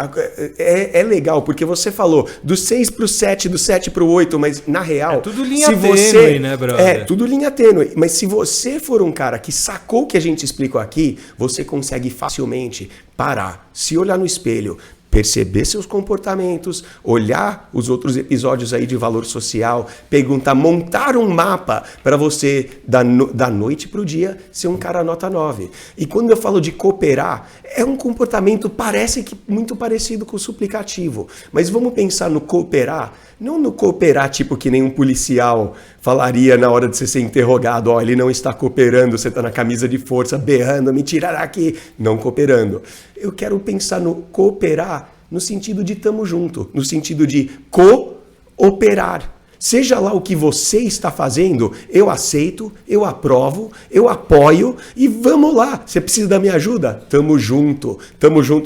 é legal, porque você falou do 6 para o 7, do 7 para o 8, mas na real... É tudo linha tênue, né, brother? É, tudo linha tênue. Mas se você for um cara que sacou o que a gente explicou aqui, você consegue facilmente parar, se olhar no espelho, perceber seus comportamentos, olhar os outros episódios aí de valor social, perguntar, montar um mapa para você, da noite para o dia, ser um cara nota 9. E quando eu falo de cooperar, é um comportamento, parece que muito parecido com o suplicativo. Mas vamos pensar no cooperar, não no cooperar tipo que nem um policial falaria na hora de você ser interrogado, ó, ele não está cooperando, você está na camisa de força, berrando, me tirará aqui, não cooperando. Eu quero pensar no cooperar no sentido de tamo junto, no sentido de cooperar. Seja lá o que você está fazendo, eu aceito, eu aprovo, eu apoio e vamos lá. Você precisa da minha ajuda? Tamo junto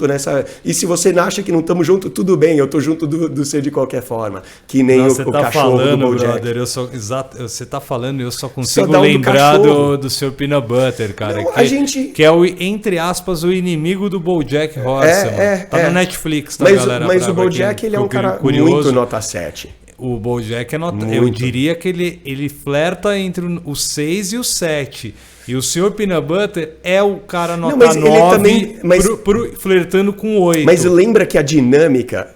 nessa... E se você não acha que não tamo junto, tudo bem, eu tô junto do você de qualquer forma. Que nem o cachorro falando, do BoJack. Brother, você tá falando e eu só consigo lembrar do Sr. Peanut Butter, cara. Não, que é o, entre aspas, o inimigo do BoJack Horseman. Tá no Netflix, tá, galera? Mas o BoJack, ele é um cara curioso. Muito nota 7. O BoJack é nota... Eu diria que ele flerta entre o 6 e o 7. E o Sr. Peanut Butter é o cara nota 9 flertando com 8. Mas lembra que a dinâmica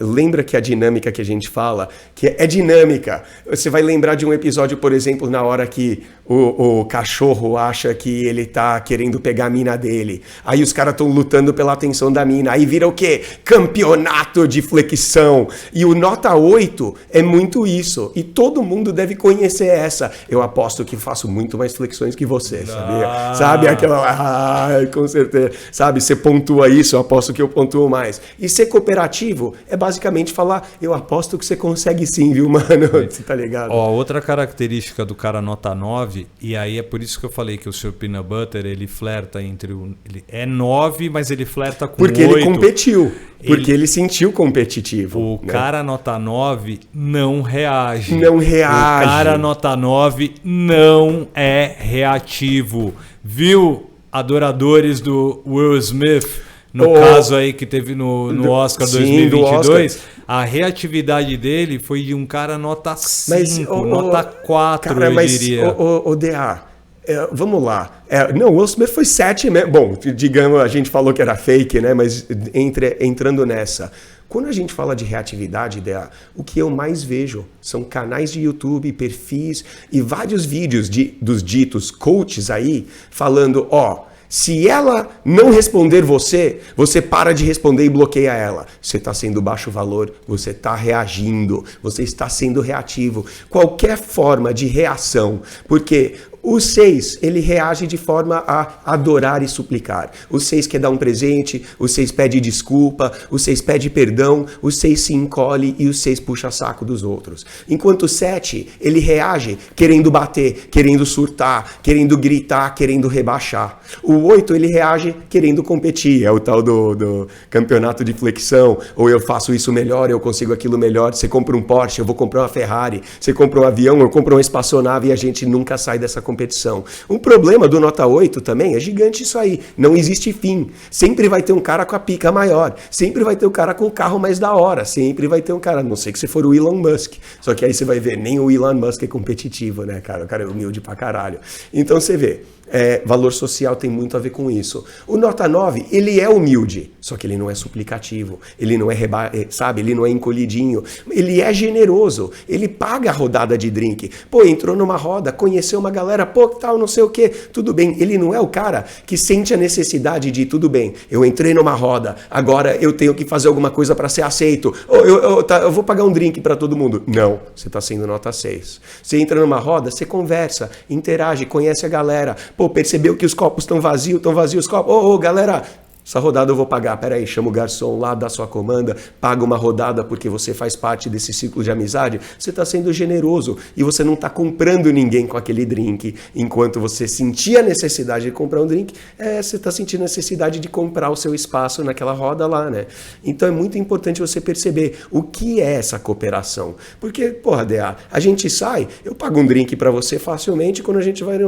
que a gente fala, que é dinâmica. Você vai lembrar de um episódio, por exemplo, na hora que o cachorro acha que ele tá querendo pegar a mina dele. Aí os caras estão lutando pela atenção da mina. Aí vira o quê? Campeonato de flexão. E o nota 8 é muito isso. E todo mundo deve conhecer essa. Eu aposto que faço muito mais flexões que você, sabia? Sabe aquela... com certeza. Sabe, você pontua isso, eu aposto que eu pontuo mais. E ser cooperativo é basicamente falar, eu aposto que você consegue sim, viu, mano? Você tá ligado? Ó, outra característica do cara nota 9, e aí é por isso que eu falei que o Sr. Peanut Butter, ele flerta entre ele é 9, mas ele flerta com 8. Porque ele competiu. Porque ele sentiu competitivo. O cara nota 9 não reage. Não reage. O cara nota 9 não é reativo. Viu, adoradores do Will Smith, no caso aí que teve no Oscar 2022, a reatividade dele foi de um cara nota 5, nota 4, cara, eu diria. DA, vamos lá. Não, o Will Smith foi 7 mesmo. Bom, digamos, a gente falou que era fake, né? Mas entrando nessa... Quando a gente fala de reatividade, DA, o que eu mais vejo são canais de YouTube, perfis e vários vídeos dos ditos coaches aí falando, se ela não responder você para de responder e bloqueia ela. Você está sendo baixo valor, você está reagindo, você está sendo reativo. Qualquer forma de reação, porque... O 6, ele reage de forma a adorar e suplicar. O 6 quer dar um presente, o 6 pede desculpa, o 6 pede perdão, o 6 se encolhe e o 6 puxa saco dos outros. Enquanto o 7, ele reage querendo bater, querendo surtar, querendo gritar, querendo rebaixar. O 8, ele reage querendo competir. É o tal do campeonato de flexão. Ou eu faço isso melhor, eu consigo aquilo melhor. Você compra um Porsche, eu vou comprar uma Ferrari. Você compra um avião, eu compro uma espaçonave e a gente nunca sai dessa competição. Um problema do nota 8 também é gigante isso aí. Não existe fim. Sempre vai ter um cara com a pica maior. Sempre vai ter um cara com o carro mais da hora. Sempre vai ter um cara, a não sei que você for o Elon Musk. Só que aí você vai ver, nem o Elon Musk é competitivo, né, cara? O cara é humilde pra caralho. Então você vê, valor social tem muito a ver com isso. O nota 9, ele é humilde, só que ele não é suplicativo, ele não é, sabe, ele não é encolhidinho, ele é generoso, ele paga a rodada de drink. Pô, entrou numa roda, conheceu uma galera, pô, tal, não sei o quê, tudo bem. Ele não é o cara que sente a necessidade de, tudo bem, eu entrei numa roda, agora eu tenho que fazer alguma coisa para ser aceito, ou eu vou pagar um drink para todo mundo. Não, você está sendo nota 6. Você entra numa roda, você conversa, interage, conhece a galera, pô, percebeu que os copos estão vazios os copos, ô, galera, essa rodada eu vou pagar, peraí, chama o garçom lá da sua comanda, paga uma rodada porque você faz parte desse ciclo de amizade, você está sendo generoso e você não está comprando ninguém com aquele drink, enquanto você sentia a necessidade de comprar um drink, você está sentindo a necessidade de comprar o seu espaço naquela roda lá, né? Então é muito importante você perceber o que é essa cooperação, porque, porra, DA, a gente sai, eu pago um drink para você facilmente, quando a gente vai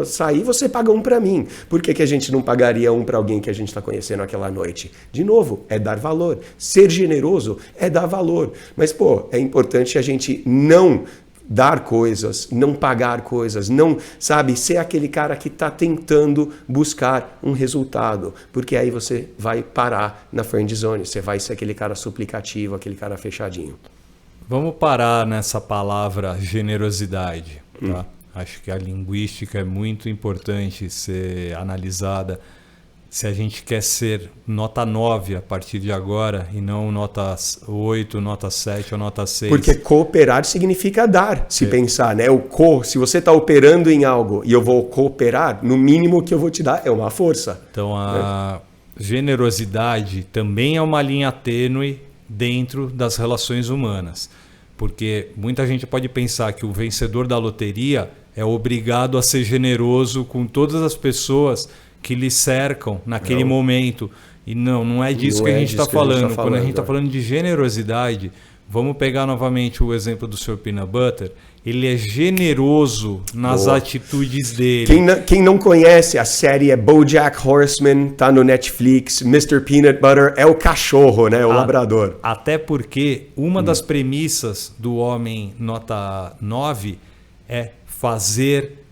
sair, você paga um para mim, por que a gente não pagaria um para alguém que a gente está conhecendo aquela noite? De novo, é dar valor. Ser generoso é dar valor. Mas, pô, é importante a gente não dar coisas, não pagar coisas, não, sabe, ser aquele cara que está tentando buscar um resultado, porque aí você vai parar na friend zone, você vai ser aquele cara suplicativo, aquele cara fechadinho. Vamos parar nessa palavra generosidade, tá? Acho que a linguística é muito importante ser analisada. Se a gente quer ser nota 9 a partir de agora e não nota 8, nota 7 ou nota 6. Porque cooperar significa dar, se pensar, né? Se você está operando em algo e eu vou cooperar, no mínimo que eu vou te dar é uma força. Então a generosidade também é uma linha tênue dentro das relações humanas. Porque muita gente pode pensar que o vencedor da loteria é obrigado a ser generoso com todas as pessoas que lhe cercam naquele momento. E não é disso que a gente está falando. Quando a gente está falando de generosidade, vamos pegar novamente o exemplo do Sr. Peanut Butter. Ele é generoso nas atitudes dele. Quem não conhece, a série é BoJack Horseman, tá no Netflix. Mr. Peanut Butter é o cachorro, né? O labrador. Até porque uma das premissas do homem nota 9 é fazer...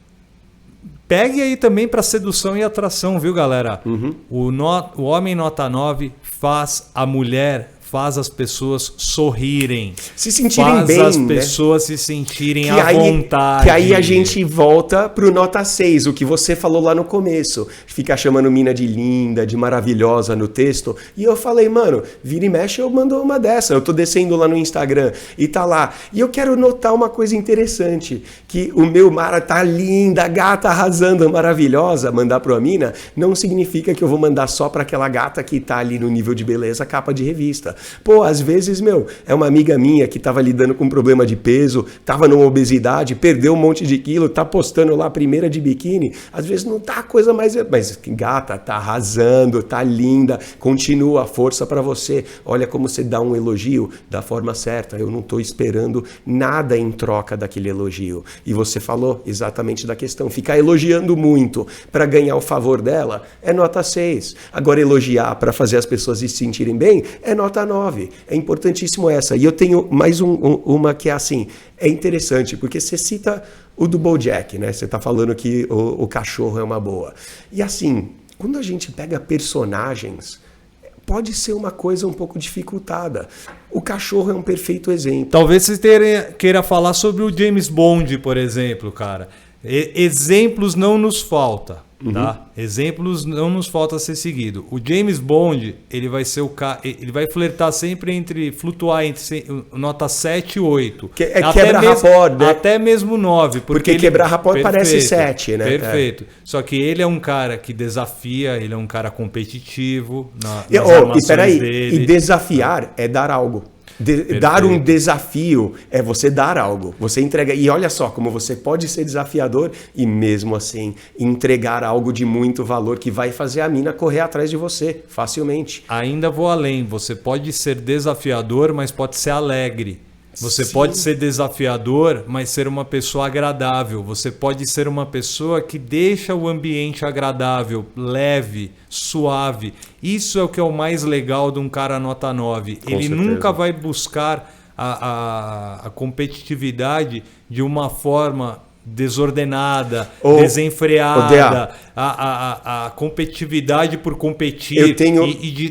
Pegue aí também para sedução e atração, viu, galera? O homem nota 9 faz a mulher, faz as pessoas sorrirem. Se sentirem bem, faz as pessoas se sentirem à vontade. Que aí a gente volta pro nota 6, o que você falou lá no começo. Fica chamando mina de linda, de maravilhosa no texto. E eu falei, mano, vira e mexe, eu mando uma dessa. Eu tô descendo lá no Instagram e tá lá. E eu quero notar uma coisa interessante, que o meu Mara tá linda, gata arrasando, maravilhosa, mandar pra uma mina, não significa que eu vou mandar só pra aquela gata que tá ali no nível de beleza, capa de revista. Pô, às vezes, é uma amiga minha que tava lidando com um problema de peso, tava numa obesidade, perdeu um monte de quilo, tá postando lá a primeira de biquíni, às vezes não tá a coisa mais... Mas gata, tá arrasando, tá linda, continua, força pra você. Olha como você dá um elogio da forma certa, eu não tô esperando nada em troca daquele elogio. E você falou exatamente da questão, ficar elogiando muito pra ganhar o favor dela é nota 6. Agora elogiar pra fazer as pessoas se sentirem bem é nota 9. É importantíssimo essa. E eu tenho mais uma que é assim, é interessante, porque você cita o do BoJack, né? Você tá falando que o cachorro é uma boa. E assim, quando a gente pega personagens, pode ser uma coisa um pouco dificultada. O cachorro é um perfeito exemplo. Talvez você queira falar sobre o James Bond, por exemplo, cara. Exemplos não nos falta. Tá? Exemplos não nos falta a ser seguido. O James Bond, ele vai ser ele vai flertar sempre flutuar entre nota 7 e 8. Quebra-rapport, né? Até mesmo 9. Porque quebra-rapport parece 7, né? Perfeito. Só que ele é um cara que desafia, ele é um cara competitivo nas armações dele. E desafiar é dar algo. Dar um desafio é você dar algo, você entrega, e olha só como você pode ser desafiador e mesmo assim entregar algo de muito valor que vai fazer a mina correr atrás de você facilmente. Ainda vou além, você pode ser desafiador, mas pode ser alegre. Você pode ser desafiador, mas ser uma pessoa agradável. Você pode ser uma pessoa que deixa o ambiente agradável, leve, suave. Isso é o que é o mais legal de um cara nota 9. Ele nunca vai buscar a competitividade de uma forma desordenada, Ô, desenfreada, a competitividade por competir. Eu tenho...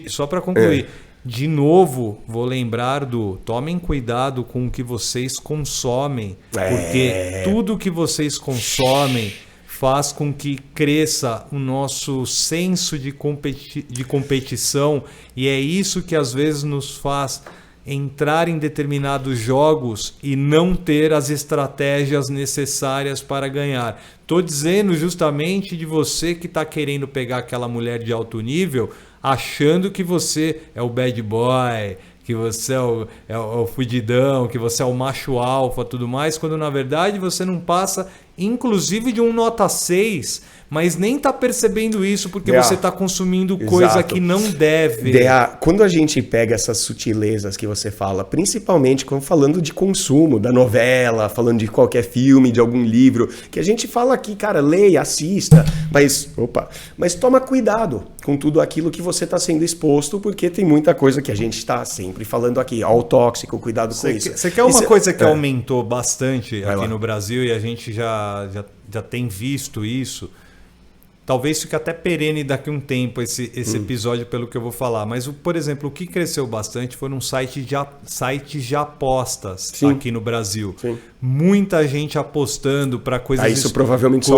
Só para concluir, de novo, vou lembrar tomem cuidado com o que vocês consomem, porque tudo que vocês consomem faz com que cresça o nosso senso de competição, e é isso que às vezes nos faz entrar em determinados jogos e não ter as estratégias necessárias para ganhar. Estou dizendo justamente de você que está querendo pegar aquela mulher de alto nível, achando que você é o bad boy, que você é o fudidão, que você é o macho alfa, tudo mais, quando na verdade você não passa, inclusive, de um nota 6, mas nem está percebendo isso porque você está consumindo coisa que não deve. Quando a gente pega essas sutilezas que você fala, principalmente falando de consumo, da novela, falando de qualquer filme, de algum livro, que a gente fala aqui, cara, leia, assista, mas toma cuidado com tudo aquilo que você está sendo exposto, porque tem muita coisa que a gente está sempre falando aqui, ó, o tóxico, cuidado com isso. Você quer uma coisa que aumentou bastante aqui no Brasil e a gente já tem visto isso? Talvez fique até perene daqui a um tempo esse episódio pelo que eu vou falar. Mas, por exemplo, o que cresceu bastante foram sites de apostas aqui no Brasil. Sim. Muita gente apostando para coisas, isso provavelmente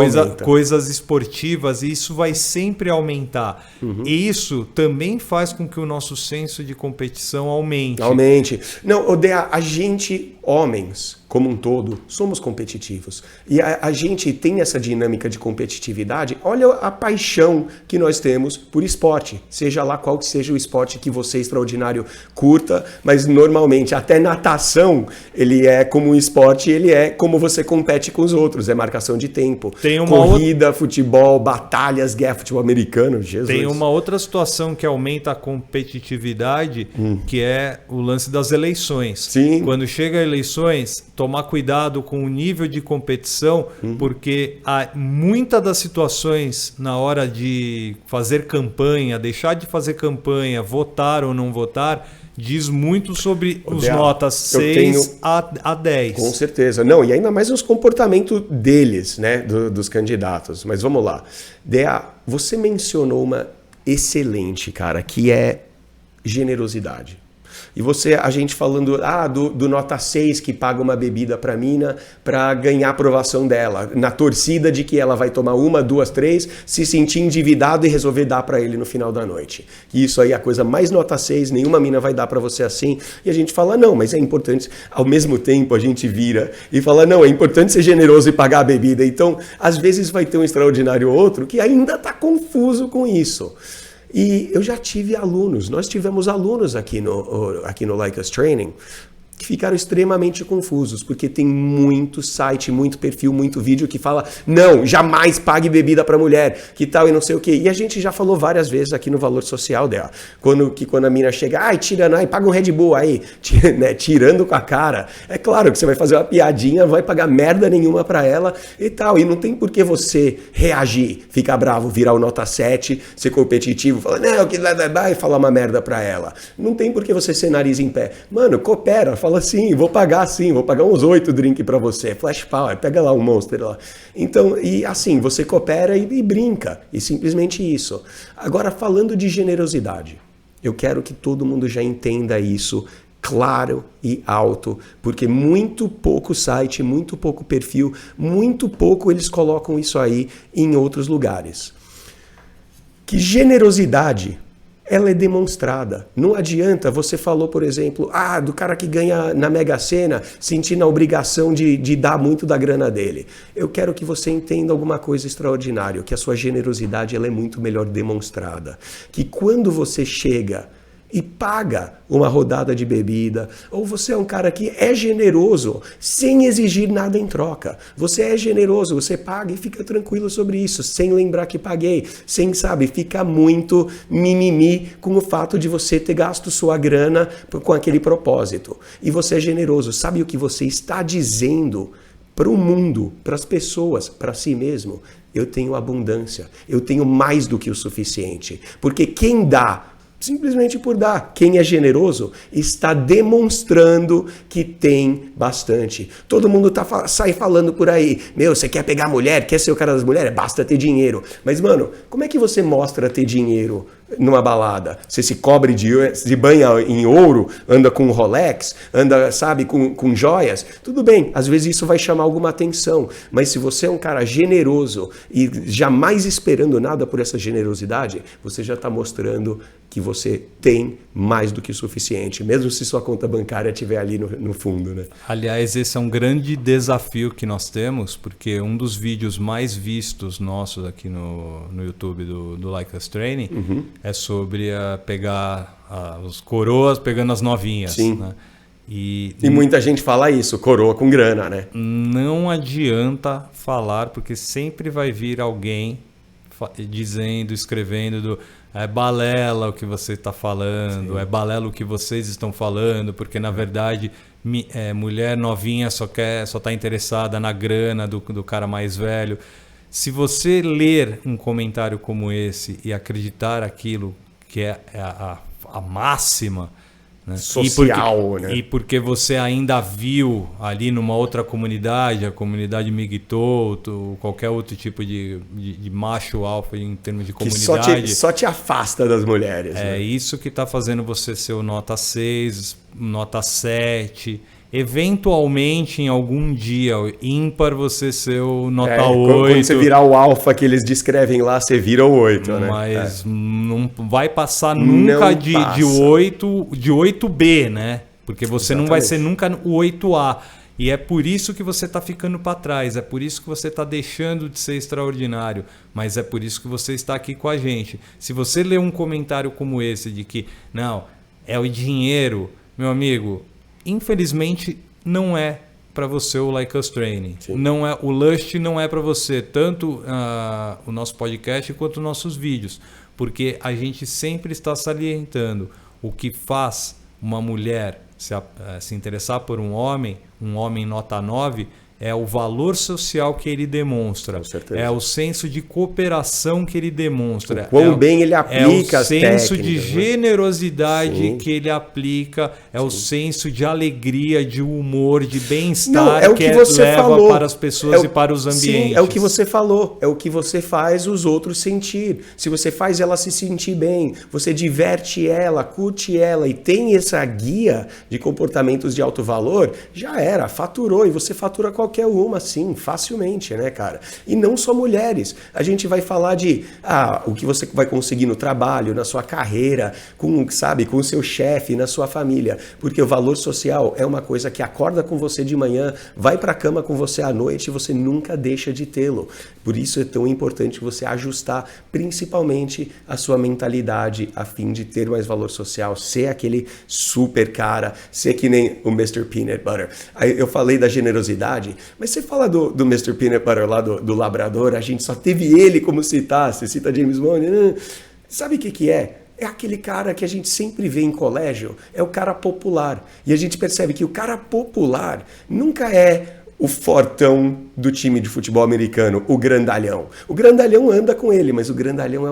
coisas esportivas, e isso vai sempre aumentar. E isso também faz com que o nosso senso de competição aumente. Não, Odea, a gente, homens, como um todo, somos competitivos. E a gente tem essa dinâmica de competitividade. Olha a paixão que nós temos por esporte. Seja lá qual que seja o esporte que você, extraordinário, curta. Mas normalmente, até natação, ele é como um esporte, ele é como você compete com os outros. É marcação de tempo. Corrida, futebol, batalhas, guerra, futebol americano. Jesus. Tem uma outra situação que aumenta a competitividade, que é o lance das eleições. Sim. Quando chega a eleições, tomar cuidado com o nível de competição, porque muitas das situações na hora de fazer campanha, deixar de fazer campanha, votar ou não votar, diz muito sobre os notas 6 a 10. Com certeza. Não, e ainda mais os comportamentos deles, né, dos candidatos. Mas vamos lá. Dea, você mencionou uma excelente, cara, que é generosidade. E a gente falando do nota 6 que paga uma bebida pra mina pra ganhar a aprovação dela, na torcida de que ela vai tomar 1, 2, 3, se sentir endividado e resolver dar pra ele no final da noite. E isso aí é a coisa mais nota 6, nenhuma mina vai dar pra você assim. E a gente fala, não, mas é importante. Ao mesmo tempo a gente vira e fala, não, é importante ser generoso e pagar a bebida. Então, às vezes vai ter um extraordinário ou outro que ainda tá confuso com isso. E eu já tive alunos, nós tivemos alunos aqui no Like Us Training que ficaram extremamente confusos, porque tem muito site, muito perfil, muito vídeo que fala, não, jamais pague bebida para mulher, que tal e não sei o quê. E a gente já falou várias vezes aqui no Valor Social dela, quando a mina chega, paga um Red Bull aí, né, tirando com a cara. É claro que você vai fazer uma piadinha, não vai pagar merda nenhuma para ela e tal. E não tem por que você reagir, ficar bravo, virar o nota 7, ser competitivo, falar, não, que vai e falar uma merda para ela. Não tem por que você ser nariz em pé. Mano, coopera, fala assim, vou pagar uns 8 drinks pra você, Flash Power, pega lá um Monster lá. Então, e assim, você coopera e brinca, e simplesmente isso. Agora, falando de generosidade, eu quero que todo mundo já entenda isso claro e alto, porque muito pouco site, muito pouco perfil, muito pouco eles colocam isso aí em outros lugares. Que generosidade ela é demonstrada. Não adianta, você falou, por exemplo, do cara que ganha na Mega Sena, sentindo a obrigação de dar muito da grana dele. Eu quero que você entenda alguma coisa extraordinária, que a sua generosidade ela é muito melhor demonstrada. Que quando você chega e paga uma rodada de bebida, ou você é um cara que é generoso sem exigir nada em troca. Você é generoso, você paga e fica tranquilo sobre isso, sem lembrar que paguei, sem, ficar muito mimimi com o fato de você ter gasto sua grana com aquele propósito. E você é generoso, sabe o que você está dizendo para o mundo, para as pessoas, para si mesmo? Eu tenho abundância, eu tenho mais do que o suficiente. Porque quem dá simplesmente por dar. Quem é generoso está demonstrando que tem bastante. Todo mundo sai falando por aí, meu, você quer pegar mulher, quer ser o cara das mulheres? Basta ter dinheiro. Mas, mano, como é que você mostra ter dinheiro numa balada? Você se cobre de banha em ouro, anda com Rolex, anda, sabe, com joias? Tudo bem, às vezes isso vai chamar alguma atenção, mas se você é um cara generoso e jamais esperando nada por essa generosidade, você já está mostrando que você tem mais do que o suficiente, mesmo se sua conta bancária estiver ali no fundo, né? Aliás, esse é um grande desafio que nós temos, porque um dos vídeos mais vistos nossos aqui no YouTube do Like Us Training é sobre pegar os coroas pegando as novinhas. Sim. Né? E muita gente fala isso, coroa com grana, né? Não adianta falar, porque sempre vai vir alguém dizendo, escrevendo é balela o que você está falando, sim, é balela o que vocês estão falando, porque na verdade mulher novinha só está interessada na grana do cara mais velho. Se você ler um comentário como esse e acreditar aquilo que é a máxima, né? Social, e porque você ainda viu ali numa outra comunidade, a comunidade Migtoto, qualquer outro tipo de macho alfa em termos de comunidade. Que só te afasta das mulheres. É, né? Isso que está fazendo você ser o nota 6, nota 7. Eventualmente, em algum dia ímpar, você ser o nota 8. Quando você virar o alfa que eles descrevem lá, você vira o 8, né? Mas não vai passar nunca de 8B, né? Porque você Exatamente. Não vai ser nunca o 8A. E é por isso que você está ficando para trás, é por isso que você está deixando de ser extraordinário, mas é por isso que você está aqui com a gente. Se você ler um comentário como esse de que, não, é o dinheiro, meu amigo... Infelizmente, não é para você o Like Us Training. Não é, o Lust não é para você, tanto o nosso podcast quanto os nossos vídeos. Porque a gente sempre está salientando o que faz uma mulher se interessar por um homem nota 9, é o valor social que ele demonstra, é o senso de cooperação que ele demonstra, o quão bem ele aplica as técnicas, senso de generosidade que ele aplica, o senso de alegria, de humor, de bem-estar que leva para as pessoas e para os ambientes. Sim, é o que você falou, é o que você faz os outros sentir. Se você faz ela se sentir bem, você diverte ela, curte ela e tem essa guia de comportamentos de alto valor, já era, faturou, e você fatura qualquer uma, sim, facilmente, né, cara? E não só mulheres. A gente vai falar de o que você vai conseguir no trabalho, na sua carreira, com o seu chefe, na sua família. Porque o valor social é uma coisa que acorda com você de manhã, vai pra cama com você à noite e você nunca deixa de tê-lo. Por isso é tão importante você ajustar principalmente a sua mentalidade a fim de ter mais valor social, ser aquele super cara, ser que nem o Mr. Peanut Butter. Aí eu falei da generosidade, mas você fala do Mr. Peanut Butter lá, do Labrador, a gente só teve ele como citar, você cita James Bond, sabe o que é? É aquele cara que a gente sempre vê em colégio, é o cara popular. E a gente percebe que o cara popular nunca é o fortão do time de futebol americano, o grandalhão. O grandalhão anda com ele, mas o grandalhão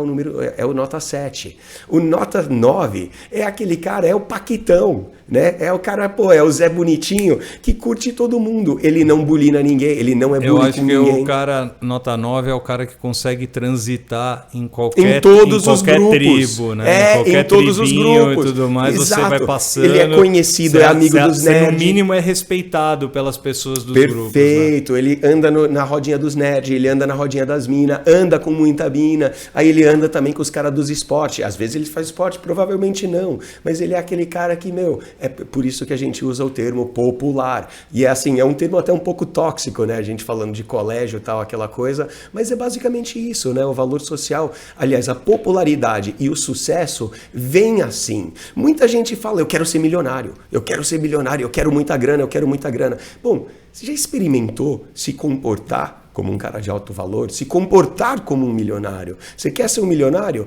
é o nota 7. O nota 9 é aquele cara, é o paquitão, né? É o cara, é o Zé Bonitinho que curte todo mundo. Ele não bulina ninguém, ele não é bully com ninguém. Eu acho que o cara nota 9 é o cara que consegue transitar em qualquer os grupos. Tribo, né? Em todos os grupos. E tudo mais, exato. Você vai passando. Ele é conhecido, é amigo dos nerds. No mínimo é respeitado pelas pessoas dos grupos. Perfeito, né? Ele anda na rodinha dos nerds, ele anda na rodinha das minas, anda com muita mina, aí ele anda também com os caras dos esportes. Às vezes ele faz esporte, provavelmente não, mas ele é aquele cara que, é por isso que a gente usa o termo popular. E é assim, é um termo até um pouco tóxico, né? A gente falando de colégio e tal, aquela coisa, mas é basicamente isso, né? O valor social, aliás, a popularidade e o sucesso vem assim. Muita gente fala, eu quero ser milionário, eu quero muita grana. Bom, você já experimentou se comportar como um cara de alto valor? Se comportar como um milionário? Você quer ser um milionário?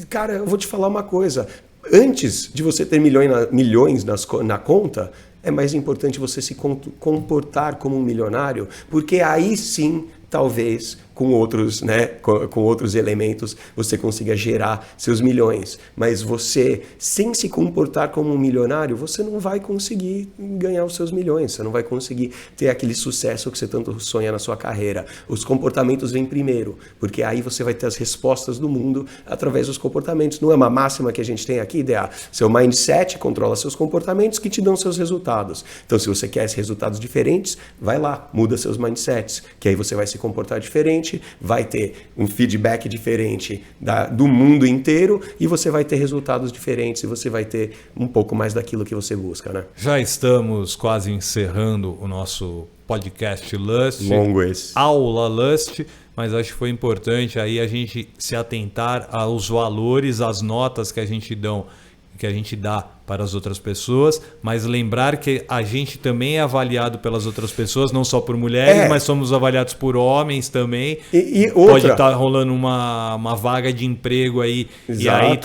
Cara, eu vou te falar uma coisa. Antes de você ter milhões na conta, é mais importante você se comportar como um milionário, porque aí sim, talvez, com outros, né, com outros elementos, você consiga gerar seus milhões. Mas você, sem se comportar como um milionário, você não vai conseguir ganhar os seus milhões, você não vai conseguir ter aquele sucesso que você tanto sonha na sua carreira. Os comportamentos vêm primeiro, porque aí você vai ter as respostas do mundo através dos comportamentos. Não é uma máxima que a gente tem aqui, DA? Seu mindset controla seus comportamentos que te dão seus resultados. Então, se você quer resultados diferentes, vai lá, muda seus mindsets, que aí você vai se comportar diferente, vai ter um feedback diferente do mundo inteiro e você vai ter resultados diferentes e você vai ter um pouco mais daquilo que você busca, né? Já estamos quase encerrando o nosso podcast Lust, longo esse. Aula Lust, mas acho que foi importante aí a gente se atentar aos valores, às notas que a gente dá para as outras pessoas, mas lembrar que a gente também é avaliado pelas outras pessoas, não só por mulheres, mas somos avaliados por homens também. E outra... Pode estar rolando uma vaga de emprego aí, exato. E aí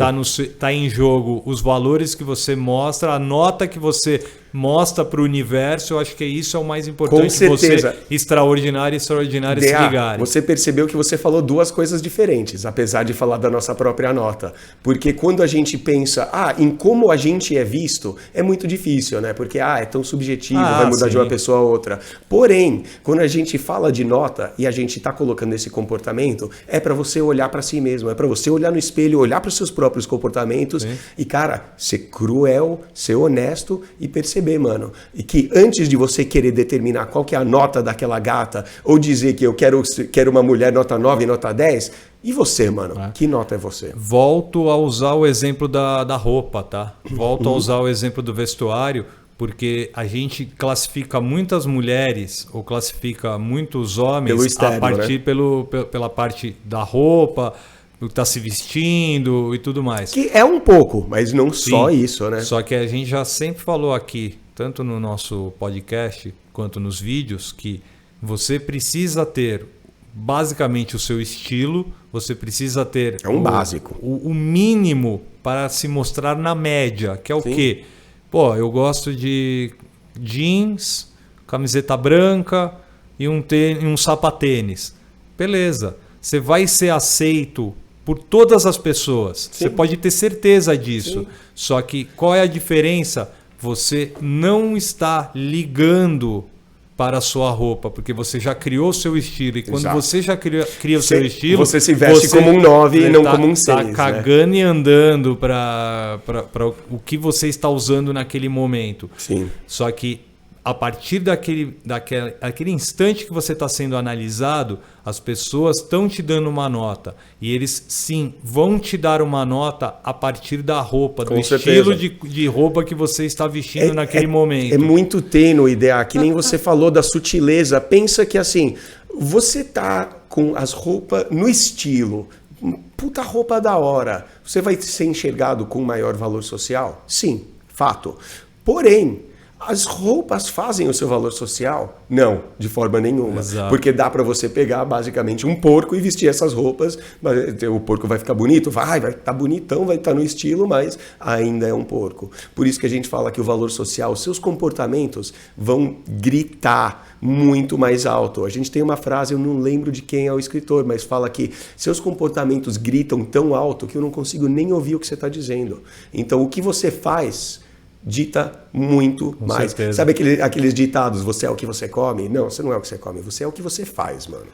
tá em jogo os valores que você mostra, a nota que você mostra para o universo. Eu acho que isso é o mais importante. Com certeza. Você, extraordinário, se ligarem. Você percebeu que você falou duas coisas diferentes, apesar de falar da nossa própria nota. Porque quando a gente pensa em como a gente é visto, é muito difícil, né? Porque é tão subjetivo, vai mudar de uma pessoa a outra. Porém, quando a gente fala de nota e a gente está colocando esse comportamento, é para você olhar para si mesmo, é para você olhar no espelho, olhar para os seus próprios comportamentos. Sim. E, cara, ser cruel, ser honesto e perceber, mano, e que antes de você querer determinar qual que é a nota daquela gata ou dizer que eu quero uma mulher nota 9 e nota 10, e você, mano? Que nota é você? Volto a usar o exemplo da roupa, tá? Volto a usar o exemplo do vestuário, porque a gente classifica muitas mulheres ou classifica muitos homens pelo externo, a partir, né? Pela parte da roupa, do que está se vestindo e tudo mais. Que é um pouco, mas não só isso, né? Só que a gente já sempre falou aqui, tanto no nosso podcast quanto nos vídeos, que você precisa ter basicamente o seu estilo, você precisa ter básico. O mínimo para se mostrar na média, que é o quê? Pô, eu gosto de jeans, camiseta branca e um sapatênis. Beleza, você vai ser aceito por todas as pessoas. Sim. Você pode ter certeza disso. Sim. Só que qual é a diferença? Você não está ligando para a sua roupa, porque você já criou o seu estilo. E quando você já cria o seu estilo... Você se veste como um 9 e não como um 6. Está cagando, né? E andando para o que você está usando naquele momento. Sim. Só que a partir daquele instante que você está sendo analisado, as pessoas estão te dando uma nota. E eles, sim, vão te dar uma nota a partir da roupa, do estilo de roupa que você está vestindo naquele momento. É muito tênue, ideia, que nem você falou da sutileza. Pensa que assim, você tá com as roupas no estilo, puta roupa da hora. Você vai ser enxergado com maior valor social? Sim, fato. Porém, as roupas fazem o seu valor social? Não, de forma nenhuma. Exato. Porque dá para você pegar basicamente um porco e vestir essas roupas. O porco vai ficar bonito? Vai estar bonitão, vai estar no estilo, mas ainda é um porco. Por isso que a gente fala que o valor social, os seus comportamentos vão gritar muito mais alto. A gente tem uma frase, eu não lembro de quem é o escritor, mas fala que seus comportamentos gritam tão alto que eu não consigo nem ouvir o que você está dizendo. Então, o que você faz dita muito com mais. Certeza. Sabe aqueles ditados, você é o que você come? Não, você não é o que você come, você é o que você faz, mano.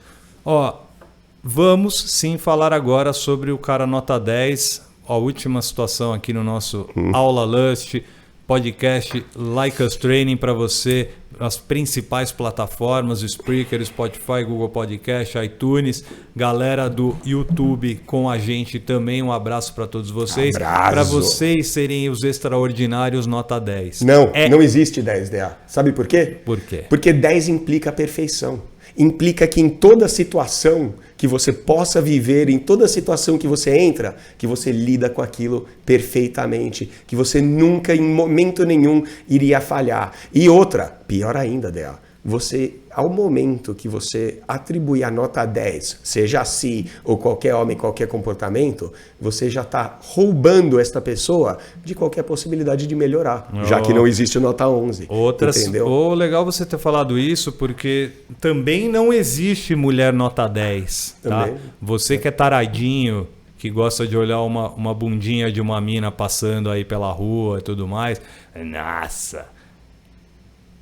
Vamos sim falar agora sobre o cara nota 10, a última situação aqui no nosso Aula Lust, podcast Like Us Training para você, as principais plataformas, Spreaker, Spotify, Google Podcast, iTunes, galera do YouTube com a gente também, um abraço para todos vocês. Para vocês serem os extraordinários nota 10. Não existe 10, DA. Sabe por quê? Por quê? Porque 10 implica a perfeição. Implica que em toda situação que você possa viver, em toda situação que você entra, que você lida com aquilo perfeitamente, que você nunca, em momento nenhum, iria falhar. E outra, pior ainda, Dea, você, ao momento que você atribui a nota 10, seja si ou qualquer homem, qualquer comportamento, você já está roubando esta pessoa de qualquer possibilidade de melhorar, já que não existe nota 11. Entendeu? Legal você ter falado isso, porque também não existe mulher nota 10. Tá? Você que é taradinho, que gosta de olhar uma bundinha de uma mina passando aí pela rua e tudo mais, nossa...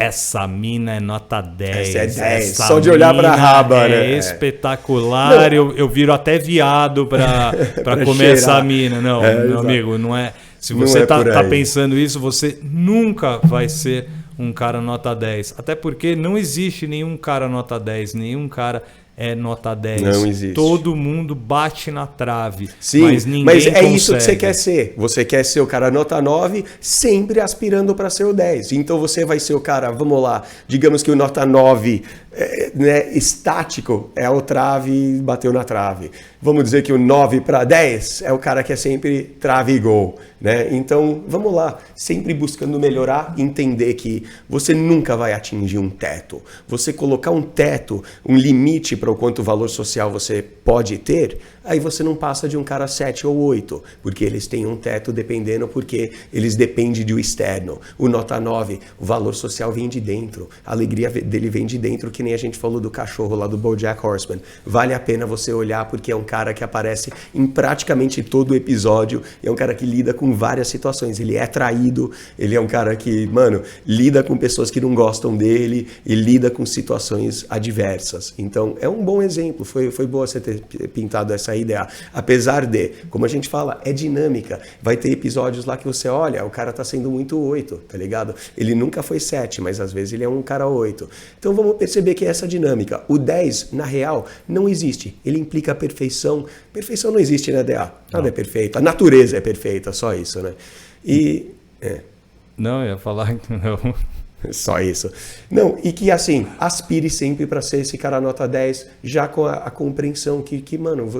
Essa mina é nota 10. Essa é 10. Só de olhar pra raba, né? É espetacular. Eu viro até viado pra comer essa mina. Não, meu amigo, não é. Se você tá pensando isso, você nunca vai ser um cara nota 10. Até porque não existe nenhum cara nota 10, nenhum cara é nota 10. Não existe. Todo mundo bate na trave. Sim, mas ninguém é consegue. isso que você quer ser. Você quer ser o cara nota 9, sempre aspirando para ser o 10. Então você vai ser o cara, vamos lá, digamos que o nota 9 estático é o trave, bateu na trave. Vamos dizer que o 9 para 10 é o cara que é sempre trave e gol. Né? Então, vamos lá, sempre buscando melhorar, entender que você nunca vai atingir um teto. Você colocar um teto, um limite para o quanto valor social você pode ter, aí você não passa de um cara 7 ou 8, porque eles têm um teto dependendo, porque eles dependem do externo. O nota 9, o valor social vem de dentro, a alegria dele vem de dentro, que nem a gente falou do cachorro lá do BoJack Horseman. Vale a pena você olhar, porque é um cara que aparece em praticamente todo o episódio, é um cara que lida com várias situações. Ele é traído, ele é um cara que, lida com pessoas que não gostam dele e lida com situações adversas. Então, é um bom exemplo. Foi boa você ter pintado essa ideia. Apesar de, como a gente fala, é dinâmica. Vai ter episódios lá que você olha, o cara tá sendo muito 8, tá ligado? Ele nunca foi 7, mas às vezes ele é um cara 8. Então, vamos perceber que é essa dinâmica. O 10, na real, não existe. Ele implica a perfeição. Perfeição não existe, né, DA? Nada é perfeito. A natureza é perfeita, só isso, né? Não, eu ia falar que não. Só isso. Não, e que assim, aspire sempre para ser esse cara nota 10, já com a compreensão que,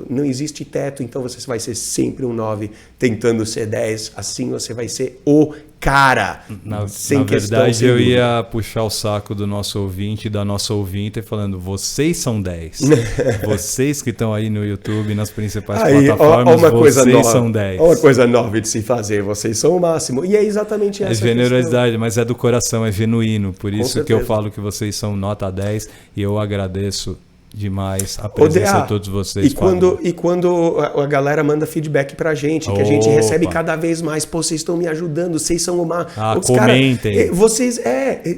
não existe teto, então você vai ser sempre um 9, tentando ser 10, assim você vai ser o cara. Na verdade, eu ia puxar o saco do nosso ouvinte e da nossa ouvinte falando, vocês são 10. Vocês que estão aí no YouTube, nas principais plataformas, vocês são 10. Uma coisa nova de se fazer, vocês são o máximo. E é exatamente essa generosidade, mas é do coração, é genuíno. Por isso que eu falo que vocês são nota 10 e eu agradeço demais a presença de todos vocês. E quando a galera manda feedback pra gente, que a gente recebe cada vez mais, pô, vocês estão me ajudando, vocês são uma... comentem.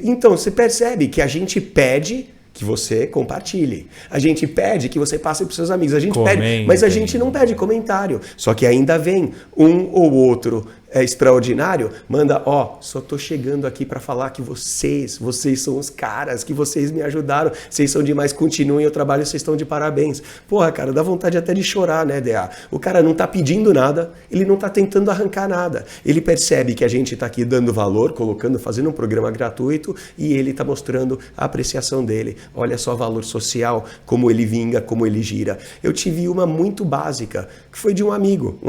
Então, você percebe que a gente pede que você compartilhe. A gente pede que você passe para os seus amigos. A gente pede, mas a gente não pede comentário. Só que ainda vem um ou outro extraordinário, manda, só tô chegando aqui para falar que vocês são os caras, que vocês me ajudaram, vocês são demais, continuem o trabalho, vocês estão de parabéns. Porra, cara, dá vontade até de chorar, né, DA? O cara não tá pedindo nada, ele não tá tentando arrancar nada. Ele percebe que a gente tá aqui dando valor, fazendo um programa gratuito, e ele tá mostrando a apreciação dele. Olha só o valor social, como ele vinga, como ele gira. Eu tive uma muito básica, que foi de um amigo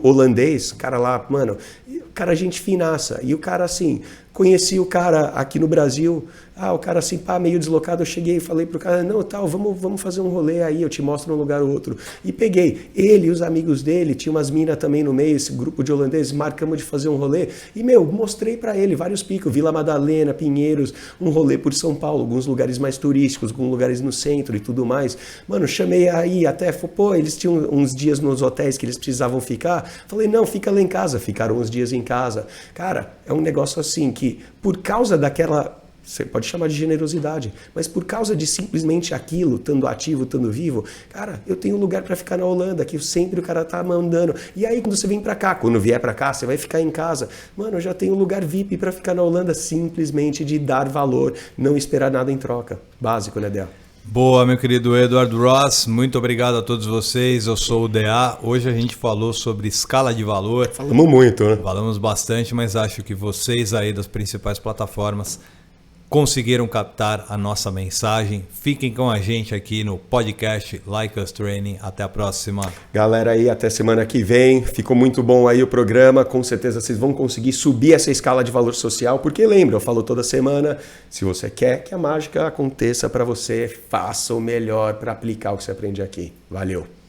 holandês, cara lá, cara, gente finaça. E o cara, assim, conheci o cara aqui no Brasil. O cara, assim, meio deslocado. Eu cheguei e falei pro cara, não, vamos fazer um rolê aí, eu te mostro um lugar ou outro. E peguei ele e os amigos dele, tinha umas minas também no meio, esse grupo de holandeses, marcamos de fazer um rolê. E, mostrei pra ele vários picos, Vila Madalena, Pinheiros, um rolê por São Paulo, alguns lugares mais turísticos, alguns lugares no centro e tudo mais. Chamei aí até, eles tinham uns dias nos hotéis que eles precisavam ficar. Falei, não, fica lá em casa. Ficaram uns dias em casa. Cara, é um negócio assim que, por causa daquela... Você pode chamar de generosidade, mas por causa de simplesmente aquilo, estando ativo, estando vivo, cara, eu tenho um lugar para ficar na Holanda, que sempre o cara tá mandando. E aí, quando você vem para cá, quando vier para cá, você vai ficar em casa. Eu já tenho um lugar VIP para ficar na Holanda, simplesmente de dar valor, não esperar nada em troca. Básico, né, Del? Boa, meu querido Eduardo Ross, muito obrigado a todos vocês, eu sou o DA, hoje a gente falou sobre escala de valor. Falamos muito, né? Falamos bastante, mas acho que vocês aí das principais plataformas conseguiram captar a nossa mensagem. Fiquem com a gente aqui no podcast Like Us Training. Até a próxima. Galera aí, até semana que vem. Ficou muito bom aí o programa. Com certeza vocês vão conseguir subir essa escala de valor social, porque lembra, eu falo toda semana, se você quer que a mágica aconteça para você, faça o melhor para aplicar o que você aprende aqui. Valeu!